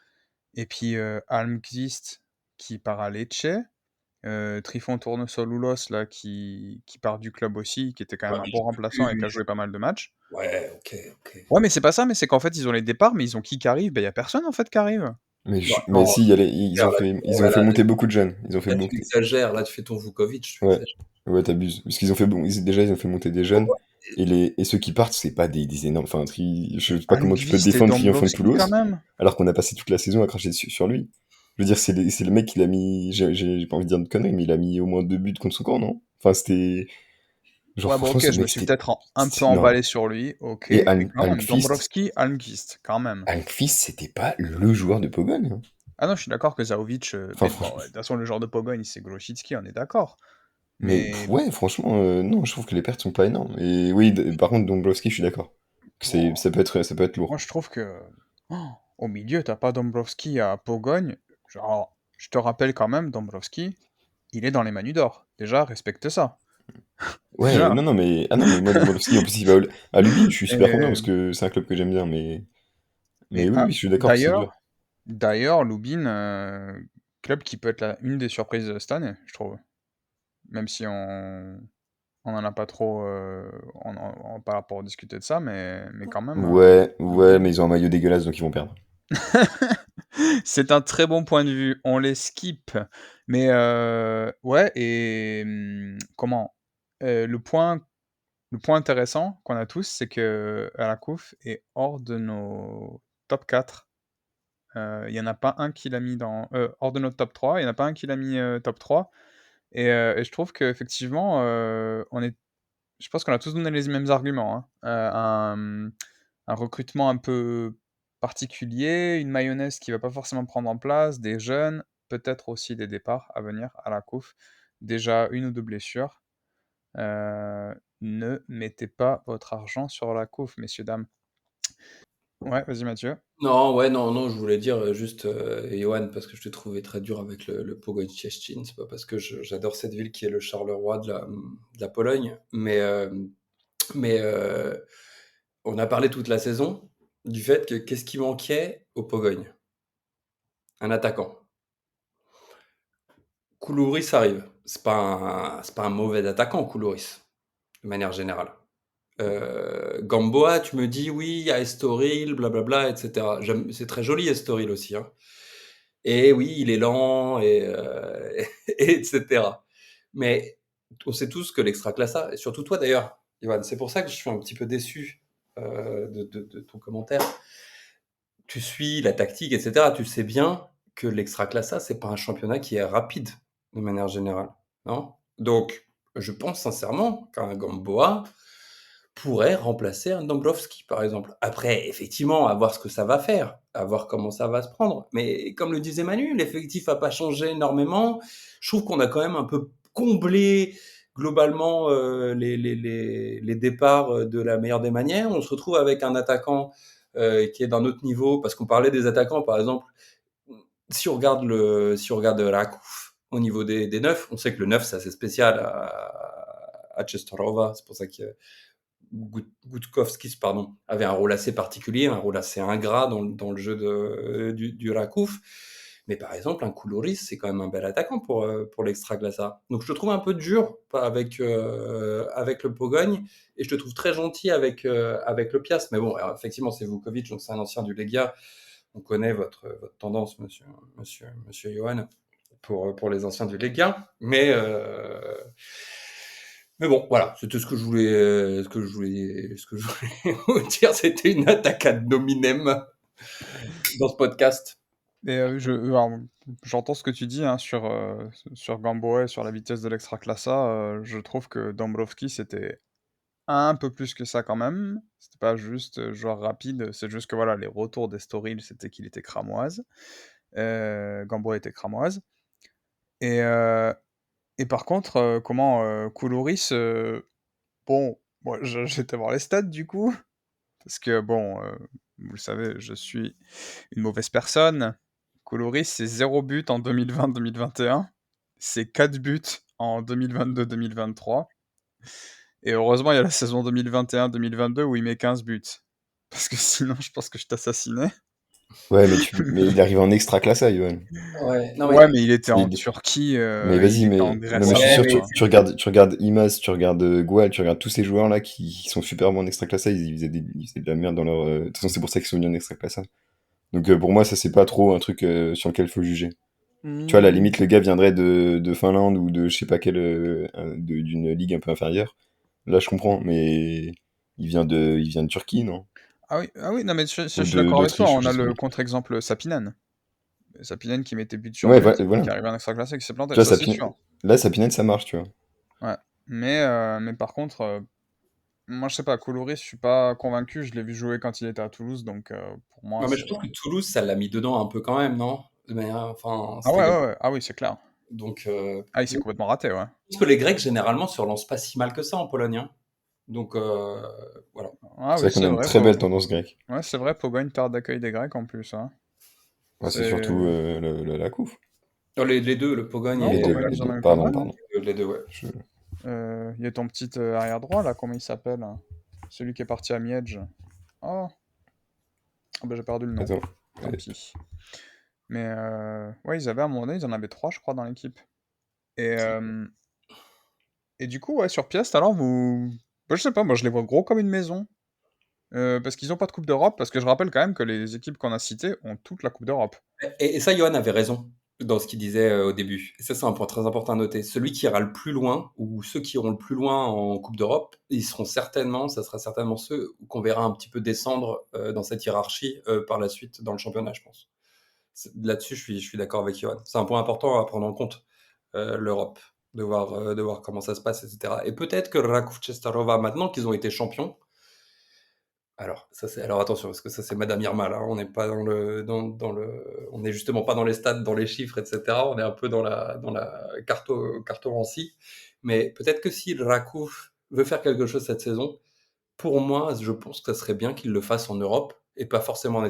et puis, Almqvist qui part à Lecce, Trifon Tournesol-Ulos là qui part du club aussi, qui était quand même Ouais, un mais bon remplaçant et qui a joué pas mal de matchs. ouais, ok, ok. Ouais, mais c'est pas ça, mais c'est qu'en fait, ils ont les départs, mais ils ont qui arrive? Bah, il y a personne, en fait, qui arrive. Mais, Non, mais non, si, ils ont là, fait, ils ouais, ont fait monter beaucoup de jeunes. Ils ont fait là, tu monter. exagères, là, tu fais ton Vukovic, tu Ouais, exagères. ouais, t'abuses. Parce qu'ils ont fait, bon, déjà, ils ont fait monter des jeunes. Et ceux qui partent, c'est pas des énormes. Enfin, je sais pas comment tu peux Almqvist et défendre Dąbrowski, quand Trianfon-de-Toulouse, même. alors qu'on a passé toute la saison à cracher sur lui. Je veux dire, c'est le mec qui l'a mis. J'ai pas envie de dire de conneries, mais il a mis au moins 2 buts contre son camp, non? Enfin, c'était. Genre, Ouais, bon, franchement, ok, ce je me mec, suis peut-être un peu Non. emballé sur lui, ok, Et mais quand même, Almqvist, Dąbrowski, Almqvist, quand même. Almqvist, c'était pas le joueur de Pogone, hein. Ah non, je suis d'accord que Zahovic, Enfin, mais bon, franchement. ouais, de toute façon, le genre de Pogone, c'est Grosicki, on est d'accord. Mais Mais ouais, franchement, non, je trouve que les pertes sont pas énormes. Et oui, par contre, Dombrowski, je suis d'accord. bon, Ça peut être moi, lourd. je trouve que au milieu, t'as pas Dąbrowski à Pogogne. Genre, je te rappelle quand même, Dąbrowski, il est dans les Manu d'or. Déjà, respecte ça. Ouais, Déjà. non, non, mais, ah non, mais moi, Dombrowski, en plus, il va à Lubin, je suis super content parce Et, que c'est un club que j'aime bien, mais et oui, oui, je suis d'accord que c'est dur. d'ailleurs, Lubin, club qui peut être une des surprises de cette année, je trouve. Même si on en a pas trop, pas là pour discuter de ça, mais quand même, Ouais, ouais, Lubin. mais ils ont un maillot dégueulasse, donc ils vont perdre. C'est un très bon point de vue, on les skip. Mais ouais, et comment? Le point intéressant qu'on a tous, c'est que à la COUF est hors de nos top 4. Il y en a pas un qui l'a mis hors de notre top 3, il y en a pas un qui l'a mis, top 3 et je trouve qu'effectivement, je pense qu'on a tous donné les mêmes arguments, hein. Un recrutement un peu particulier, une mayonnaise qui va pas forcément prendre en place, des jeunes, peut-être aussi des départs à venir à la COUF. Déjà 1 ou 2 blessures. Ne mettez pas votre argent sur la COUF, messieurs, dames. Ouais, vas-y Mathieu. Non, ouais, non, non, je voulais dire juste, Johan, parce que je t'ai trouvé très dur avec le Pogoń Szczecin. C'est pas parce que j'adore cette ville qui est le Charleroi de la Pologne, mais on a parlé toute la saison du fait que qu'est-ce qui manquait au Pogoń? un attaquant. Koulouris arrive. C'est pas un mauvais attaquant, Koulouris, de manière générale. Gamboa, tu me dis oui, il y a Estoril, blablabla, etc. C'est très joli Estoril aussi, hein. Et oui, il est lent, et etc. Mais on sait tous que l'extraclassa, et surtout toi d'ailleurs, Ivan, c'est pour ça que je suis un petit peu déçu de ton commentaire. Tu suis la tactique, etc. Tu sais bien que l'extraclassa, c'est pas un championnat qui est rapide de manière générale, non? Donc, je pense sincèrement qu'un Gamboa pourrait remplacer un Dombrovski, par exemple. Après, effectivement, à voir ce que ça va faire, à voir comment ça va se prendre. Mais comme le disait Manu, l'effectif n'a pas changé énormément. Je trouve qu'on a quand même un peu comblé globalement les départs de la meilleure des manières. On se retrouve avec un attaquant qui est d'un autre niveau, parce qu'on parlait des attaquants, par exemple. Si on regarde Rakouf au niveau des neufs, on sait que le neuf, c'est assez spécial à Czestochowa. C'est pour ça que Gutkowskis pardon, avait un rôle assez particulier, un rôle assez ingrat dans le jeu du Rakouf. Mais par exemple, un Koulouris, c'est quand même un bel attaquant pour l'Extraglassa. Donc je te trouve un peu dur avec le Pogogne, et je te trouve très gentil avec le Piast. Mais bon, alors, effectivement, c'est Vukovic, donc c'est un ancien du Legia. On connaît votre tendance, monsieur Johan, pour les anciens du Legia. Mais bon, voilà, c'était ce que je voulais, vous dire. C'était une attaque ad nominem dans ce podcast. Et alors, j'entends ce que tu dis hein, sur Gamboa et sur la vitesse de l'extraclassa. Je trouve que Dombrovski, c'était un peu plus que ça quand même. C'était pas juste joueur rapide, c'est juste que voilà, les retours d'Estoril, c'était qu'il était cramoise. Gamboa était cramoise. Et, euh, et par contre, Koulouris, bon, moi j'étais voir les stats du coup, parce que bon, vous le savez, je suis une mauvaise personne. Koulouris, c'est 0 but en 2020-2021, c'est 4 buts en 2022-2023. Et heureusement, il y a la saison 2021-2022 où il met 15 buts. Parce que sinon, je pense que je t'assassinais. Ouais, mais il arrive en extra classe, Johan. Ouais, non, Ouais, mais il était en Il- Turquie, Mais il vas-y, était en non, Grèce mais je suis avant, sûr, ouais, quoi. tu regardes Imaz, tu regardes Gual, tu regardes tous ces joueurs-là qui sont super bons en extra classe, ils faisaient de la merde dans leur. De toute façon, c'est pour ça qu'ils sont venus en extra classe. Donc pour moi, ça, c'est pas trop un truc sur lequel il faut juger. Tu vois, à la Mmh. limite, le gars viendrait de Finlande ou de je sais pas quelle. D'une ligue un peu inférieure. Là, je comprends, mais il vient de Turquie, non? Ah oui, non, mais je Ou suis d'accord avec toi. d'Autriche, ou On je a sais pas. le contre-exemple Sapinen. Sapinen qui mettait but sur Ouais, but, voilà. qui arrivait en extra classique, qui s'est planté, Tu vois, ça c'est sûr. là, Sapinen, ça marche, tu vois. Ouais. Mais par contre, moi je sais pas, Koulouris, je suis pas convaincu. Je l'ai vu jouer quand il était à Toulouse, donc pour moi, non, mais je c'est. trouve que Toulouse, ça l'a mis dedans un peu quand même, non? Enfin, Ah c'était ouais, il y a... ouais, ouais. Ah oui, c'est clair. Donc, Ah, il s'est je complètement raté, ouais. pense que les Grecs, généralement, se relancent pas si mal que ça en Pologne, hein. Donc, voilà. Ah C'est oui, vrai qu'on c'est a une vrai, très belle tendance grecque. Ouais, c'est vrai, Pogogne, terre d'accueil des Grecs en plus, hein. Ouais, c'est surtout C'est. la couve. Les deux, le Pologne Non, Les deux, Pogogne, les ils en deux. ont eu pas Pardon, mal, hein. pardon. les deux, ouais. Je- Il y a ton petit arrière droit là, comment il s'appelle hein. Celui qui est parti à Miedge. Oh, ah bah, j'ai perdu le nom. Attends. Tant pis. Mais ouais, ils avaient à un moment donné, ils en avaient trois, je crois, dans l'équipe. Et, euh, et du coup, ouais, sur Piast, alors vous. Bah, je sais pas, moi je les vois gros comme une maison. Parce qu'ils ont pas de Coupe d'Europe, parce que je rappelle quand même que les équipes qu'on a citées ont toute la Coupe d'Europe. Et ça, Johan avait raison dans ce qu'il disait au début. Et ça, c'est un point très important à noter. Celui qui ira le plus loin, ou ceux qui iront le plus loin en Coupe d'Europe, ça sera certainement ceux qu'on verra un petit peu descendre dans cette hiérarchie par la suite dans le championnat, je pense. Là-dessus, je suis d'accord avec Johan. C'est un point important à prendre en compte, l'Europe, de voir comment ça se passe, etc. Et peut-être que Rakov Czestochowa, maintenant qu'ils ont été champions, alors attention, parce que ça c'est Madame Irma là, on n'est pas on n'est justement pas dans les stats, dans les chiffres, etc. On est un peu dans la cartomancie. Mais peut-être que si Rakouf veut faire quelque chose cette saison, pour moi, je pense que ça serait bien qu'il le fasse en Europe et pas forcément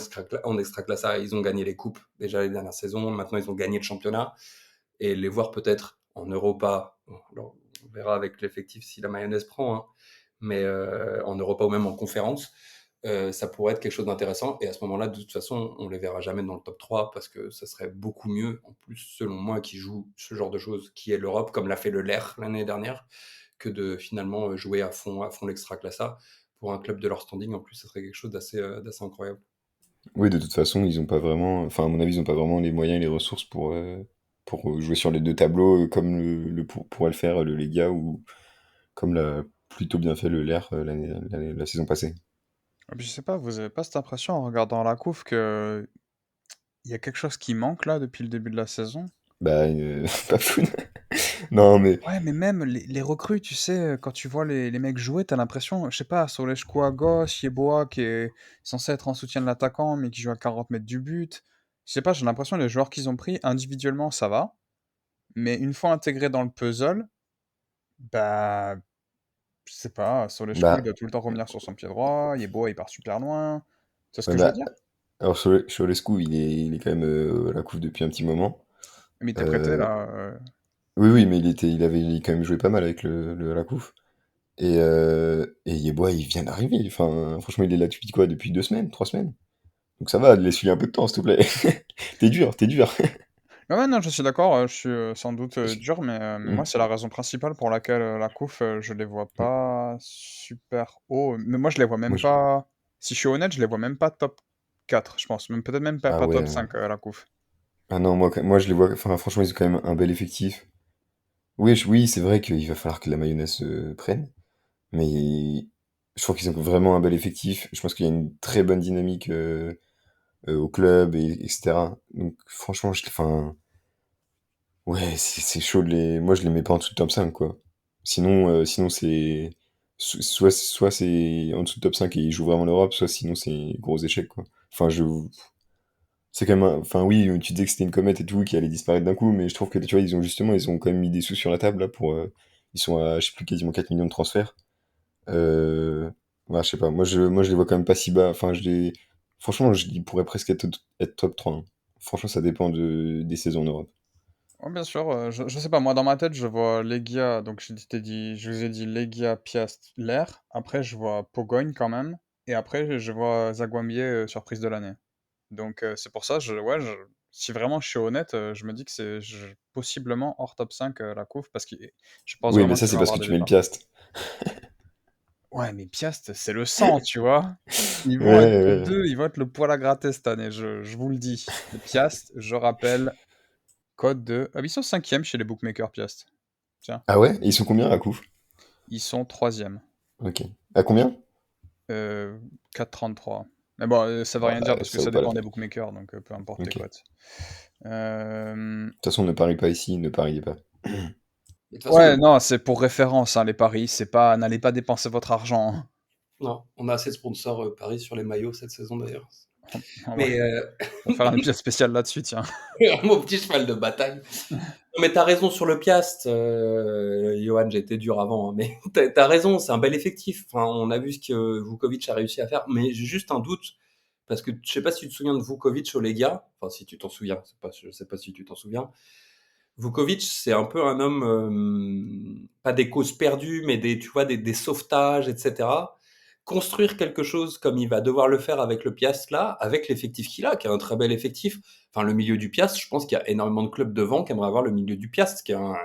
en extraclasse. Ils ont gagné les coupes déjà les dernières saisons, maintenant ils ont gagné le championnat, et les voir peut-être en Europa. Bon, alors, on verra avec l'effectif si la mayonnaise prend, hein, mais en Europa ou même en conférence. ça pourrait être quelque chose d'intéressant. Et à ce moment-là, de toute façon, on les verra jamais dans le top 3 parce que ça serait beaucoup mieux, en plus, selon moi, qui joue ce genre de choses, qui est l'Europe, comme l'a fait le LER l'année dernière, que de finalement jouer à fond l'extra-classa. Pour un club de leur standing, en plus, ça serait quelque chose d'assez incroyable. Oui, de toute façon, ils ont pas vraiment, enfin, à mon avis, ils ont pas vraiment les moyens et les ressources pour jouer sur les deux tableaux comme pourrait le faire le Legia ou comme l'a plutôt bien fait le LER la saison passée. Et puis je sais pas, vous avez pas cette impression en regardant la couve que il y a quelque chose qui manque là depuis le début de la saison? Bah, pas fou. Non, mais Ouais, mais même les recrues, tu sais, quand tu vois les mecs jouer, t'as l'impression, je sais pas, Souleshko à gauche, Yeboah qui est censé être en soutien de l'attaquant, mais qui joue à 40 mètres du but. Je sais pas, j'ai l'impression les joueurs qu'ils ont pris, individuellement, ça va, mais une fois intégrés dans le puzzle, bah, je sais pas, Souleshko, il bah, doit tout le temps revenir sur son pied droit, Yeboah, il part super loin. Tu vois ce ouais, que je veux bah, dire? alors Cholescu, il est quand même à la couve depuis un petit moment. Mais il était prêté, Euh, là. oui, oui, mais il quand même joué pas mal avec la couve. Et Yeboah, il vient d'arriver. Enfin, franchement, il est là depuis quoi? Depuis 2 semaines, 3 semaines. Donc ça va, laisse-lui un peu de temps, s'il te plaît. T'es dur, t'es dur. Ouais, ouais, non, je suis d'accord, je suis, sans doute, Parce que- dur, mais moi, Mm, c'est la raison principale pour laquelle, la COUF, je les vois mm. pas super haut. Mais moi, je les vois Moi, même pas, si je suis honnête, je les vois même pas top 4, je pense. Même peut-être même Ah pas ouais. top 5, la COUF. Ah non, moi je les vois. Enfin, franchement, ils ont quand même un bel effectif. Oui, oui, c'est vrai qu'il va falloir que la mayonnaise se prenne. Mais je trouve qu'ils ont vraiment un bel effectif. Je pense qu'il y a une très bonne dynamique au club, etc. Donc franchement, enfin, ouais, c'est chaud de les. Moi, je les mets pas en dessous de top 5, quoi. Sinon c'est. Soit c'est en dessous de top 5 et ils jouent vraiment l'Europe, soit sinon c'est gros échec, quoi. Enfin, c'est quand même. Enfin, oui, tu disais que c'était une comète et tout qui allait disparaître d'un coup, mais je trouve que tu vois, ils ont quand même mis des sous sur la table là pour. Ils sont à, je sais plus, quasiment 4 millions de transferts. Euh, ouais, je sais pas, moi je les vois quand même pas si bas. Enfin, franchement, ils pourraient presque être top 3, hein. Franchement, ça dépend des saisons en Europe. Ouais, bien sûr, je sais pas, moi, dans ma tête, je vois Legia, donc je vous ai dit Legia, Piast, Ler. Après, je vois Pogogne quand même et après, je vois Zagwambié, surprise de l'année. Donc c'est pour ça, ouais, si vraiment je suis honnête, je me dis que c'est possiblement hors top 5 la couve parce que je pense Oui, mais vraiment ça, qu'il c'est va y parce avoir que des tu mets le départs. Piast. Ouais, mais Piast, c'est le sang, tu vois. Ils Ouais, vont être tous ouais. deux, ils vont être le poil à gratter cette année, je vous le dis. Et Piast, je rappelle, code de. Ah, ils sont cinquième chez les bookmakers, Piast. Tiens, Ah ouais? Et ils sont combien à coup? ils sont troisième. Ok. À combien? Euh, 4,33. Mais bon, ça veut rien dire Ouais, parce que ça vaut ça pas la dépend des peine. bookmakers, donc peu importe les Ok. De cotes. Euh, toute façon, ne parie pas ici, ne pariez pas. Et de toute façon, Ouais, non, c'est pour référence, hein, les paris. C'est pas, n'allez pas dépenser votre argent, hein. non, on a assez de sponsors Paris sur les maillots cette saison d'ailleurs. Ah ouais, Mais on va faire un épisode spécial là-dessus, tiens. mon petit cheval de bataille. Non, mais t'as raison sur le Piast, Johan, j'ai été dur avant, hein, mais t'as raison, c'est un bel effectif. Enfin, on a vu ce que Vukovic a réussi à faire, mais j'ai juste un doute, parce que je sais pas si tu te souviens de Vukovic au Legia, enfin si tu t'en souviens, je sais pas si tu t'en souviens. Vukovic, c'est un peu un homme, pas des causes perdues, mais tu vois, des sauvetages, etc. Construire quelque chose comme il va devoir le faire avec le Piast là, avec l'effectif qu'il a, qui est un très bel effectif. Enfin, le milieu du Piast, je pense qu'il y a énormément de clubs devant qui aimeraient avoir le milieu du Piast, qui est un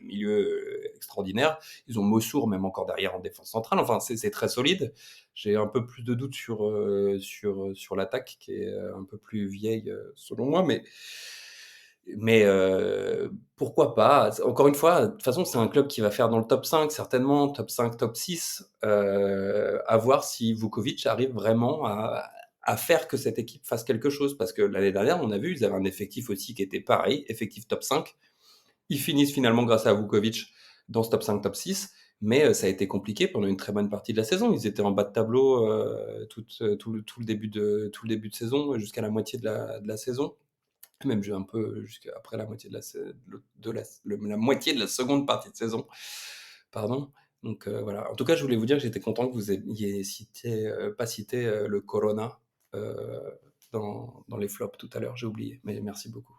milieu extraordinaire. Ils ont Mossour même encore derrière en défense centrale. Enfin, c'est très solide. J'ai un peu plus de doutes sur l'attaque, qui est un peu plus vieille selon moi, mais pourquoi pas? Encore une fois, de toute façon, c'est un club qui va faire dans le top 5, certainement, top 5, top 6. À voir si Vukovic arrive vraiment à faire que cette équipe fasse quelque chose. Parce que l'année dernière, on a vu, ils avaient un effectif aussi qui était pareil, effectif top 5. Ils finissent finalement grâce à Vukovic dans ce top 5, top 6. Mais ça a été compliqué pendant une très bonne partie de la saison. Ils étaient en bas de tableau tout le début de saison, jusqu'à la moitié de la saison. Même un peu jusqu'à après la moitié la moitié de la seconde partie de saison. Pardon. Donc voilà. En tout cas, je voulais vous dire que j'étais content que vous ayez pas cité le Corona dans les flops tout à l'heure. J'ai oublié, mais merci beaucoup.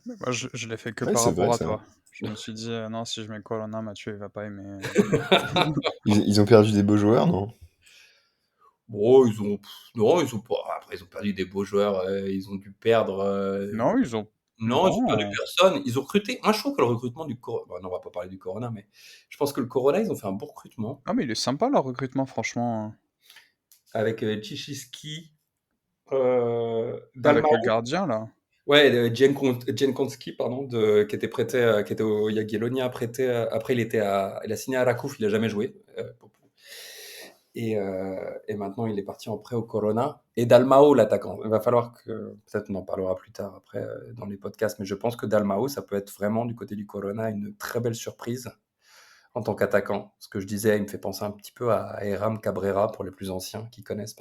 Moi, je l'ai fait que Ouais, par c'est vrai rapport à ça. toi. Je me suis dit, non, si je mets Colonna, Mathieu, il va pas aimer. Ils ont perdu des beaux joueurs, non? Bon, non, ils ont pas. Après, ils ont perdu des beaux joueurs. Ils ont dû perdre. Non, ils ont Non, ils ont perdu non. personne. Ils ont recruté. Moi, je trouve que le recrutement du Corona. Bon, non, on va pas parler du Corona, mais je pense que le Corona, ils ont fait un bon recrutement Ah mais il est sympa leur recrutement franchement, avec Chichiski, avec le Dalmau. gardien là. Ouais, Jankowski, pardon, qui était prêté, qui était au Jagiellonia, prêté. Après, il a signé à Rakouf, il a jamais joué. Et maintenant, il est parti en prêt au Corona. Et Dalmau, l'attaquant. Il va falloir que, peut-être on en parlera plus tard après dans les podcasts, mais je pense que Dalmau, ça peut être vraiment du côté du Corona une très belle surprise en tant qu'attaquant. Ce que je disais, il me fait penser un petit peu à Eram Cabrera pour les plus anciens qui connaissent.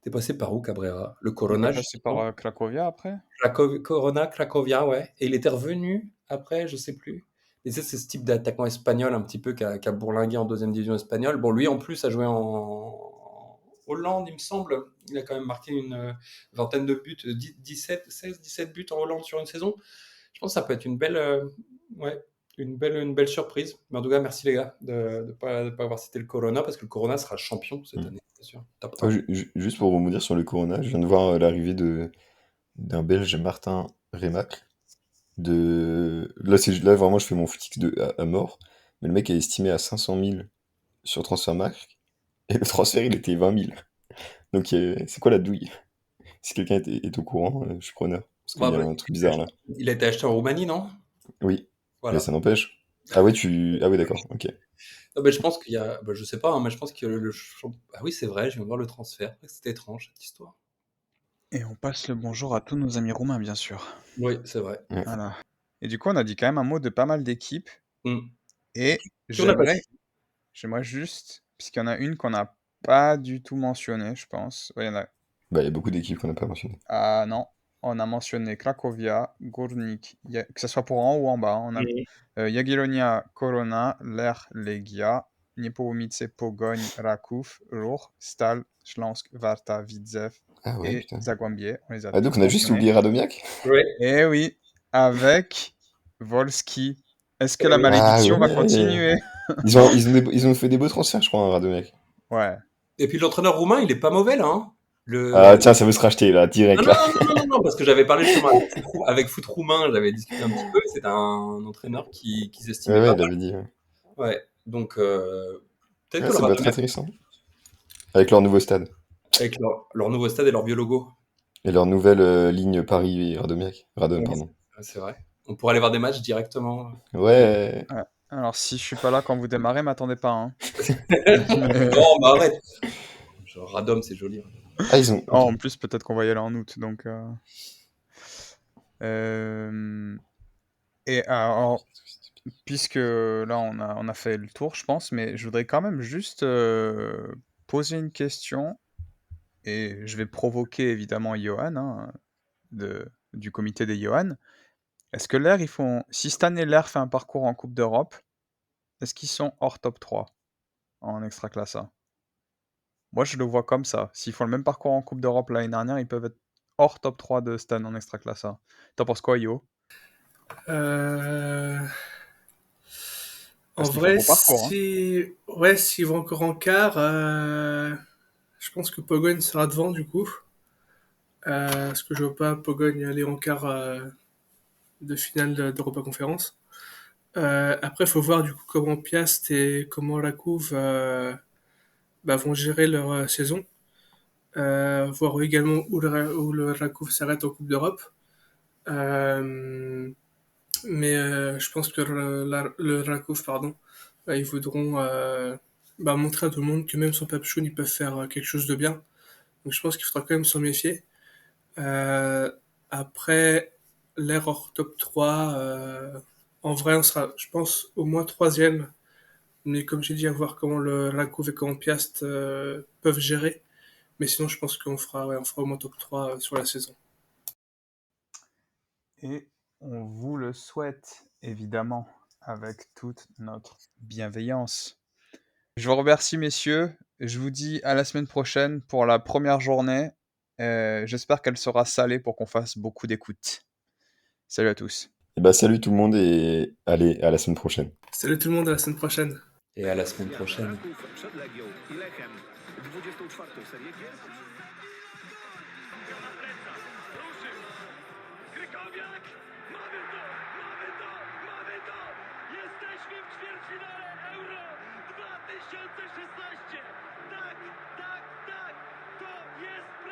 T'es passé par où, Cabrera? Le Il Corona, est passé par, justement. Cracovia après? Corona, Cracovia, ouais. Et il était revenu après, je sais plus. Et ça, c'est ce type d'attaquant espagnol un petit peu qui a bourlingué en deuxième division espagnole. Bon, lui, en plus, a joué en Hollande, il me semble. Il a quand même marqué une vingtaine de buts, 17 buts en Hollande sur une saison. Je pense que ça peut être ouais, une belle surprise. Mais en tout cas, merci les gars de pas avoir cité le Corona, parce que le Corona sera champion cette Mm. année, bien sûr. Top Oh, 1. juste pour rebondir sur le Corona, je viens de voir l'arrivée d'un Belge, Martin Remacle. Là, vraiment, je fais mon footix à mort. Mais le mec est estimé à 500 000 sur Transfermarkt. Et le transfert, il était 20 000. Donc, c'est quoi la douille? Si quelqu'un est au courant, je suis preneur. Parce qu'il Bah, y a bah, un truc bizarre là. il a été acheté en Roumanie, non? Oui, mais Voilà. ça n'empêche. Ah ouais, Ah oui, d'accord, ok. Non, mais je pense qu'il y a, bah, je sais pas, hein, mais je pense que ah oui, c'est vrai, je viens de voir le transfert. C'était étrange cette histoire. Et on passe le bonjour à tous nos amis roumains, bien sûr. Oui, c'est vrai. Ouais. Voilà. Et du coup, on a dit quand même un mot de pas mal d'équipes Mm. et Qui on n'a pas dit? j'aimerais juste, puisqu'il y en a une qu'on n'a pas du tout mentionnée, je pense. Ouais, il y en a. Bah, il y a beaucoup d'équipes qu'on n'a pas mentionnées. Ah non, on a mentionné Cracovia, Górnik, que ce soit pour en haut ou en bas, hein. On a Mm. Jagiellonia, Corona, Lech, Legia, Niepołomice, Pogoń, Raków, Ruch, Stal, Śląsk, Warta, Widzew Ah ouais, et putain. Zagłębie. On les a Ah, donc toutes on a juste mentionnées. oublié Radomiak? Ouais. Eh oui, avec Volski. Est-ce que Eh la oui. Ah malédiction va ouais! continuer? Ils ont fait des beaux transferts, je crois, hein, Radomiak. Ouais. Et puis l'entraîneur roumain, il est pas mauvais là, hein. Ah tiens, ça veut se racheter là, Non, direct non, là. non, non, non, non, non, parce que j'avais parlé justement avec Foot Roumain, j'avais discuté un petit peu. C'est un entraîneur qui Ouais, s'estimait ouais, pas il avait dit. Ouais, mal. Ouais. Donc peut-être ouais, que le ça peut être Radomiak, intéressant. Avec leur nouveau stade. avec leur nouveau stade et leur vieux logo. Et leur nouvelle ligne Paris-Radomiak. Radom, Ouais, pardon. c'est vrai. On pourrait aller voir des matchs directement. Ouais. Ouais. Alors, si je suis pas là quand vous démarrez, m'attendez pas, hein. Non, mais arrête. Genre, Radom, c'est joli. Ah, ils ont. Oh, Ok. en plus, peut-être qu'on va y aller en août, donc. Et alors, puisque là, on a fait le tour, je pense, mais je voudrais quand même juste poser une question, et je vais provoquer évidemment Johan, hein, du comité des Johan. Est-ce que l'Air, si cette année l'Air fait un parcours en Coupe d'Europe, est-ce qu'ils sont hors top 3 en Extraclassa? Moi, je le vois comme ça. S'ils font le même parcours en Coupe d'Europe l'année dernière, ils peuvent être hors top 3 de cette année en Extraclassa. T'en penses quoi, Yo? Euh, En Parce qu'ils font vrai, beau parcours, hein. ouais, s'ils vont encore en quart, je pense que Pogogne sera devant du coup. Parce que je vois pas Pogogne aller en quart de finale d'Europa Conférence. Après, il faut voir du coup comment Piast et comment la Couve vont gérer leur saison. Voir également où le Rakov s'arrête en Coupe d'Europe. Euh, mais je pense que le Rakov, pardon, ils voudront montrer à tout le monde que même sans Papchoun, ils peuvent faire quelque chose de bien. Donc je pense qu'il faudra quand même s'en méfier. Euh, Après, l'ère hors top 3, en vrai, on sera, je pense, au moins troisième. Mais comme j'ai dit, à voir comment le Rakov et comment Piast peuvent gérer. Mais sinon, je pense on fera au moins top 3 sur la saison. Et on vous le souhaite, évidemment, avec toute notre bienveillance. Je vous remercie, messieurs. Je vous dis à la semaine prochaine pour la première journée. J'espère qu'elle sera salée pour qu'on fasse beaucoup d'écoutes. Salut à tous. Et bah, salut tout le monde et allez, à la semaine prochaine. Salut tout le monde, à la semaine prochaine. Et à la semaine prochaine. Raków przed Legią i Lechem. 24. serię gier. Na plecach, ruszył. Krykowiak, mamy to, mamy to, mamy to. Jesteśmy w ćwierćfinale Euro 2016. Tak, tak, tak, to jest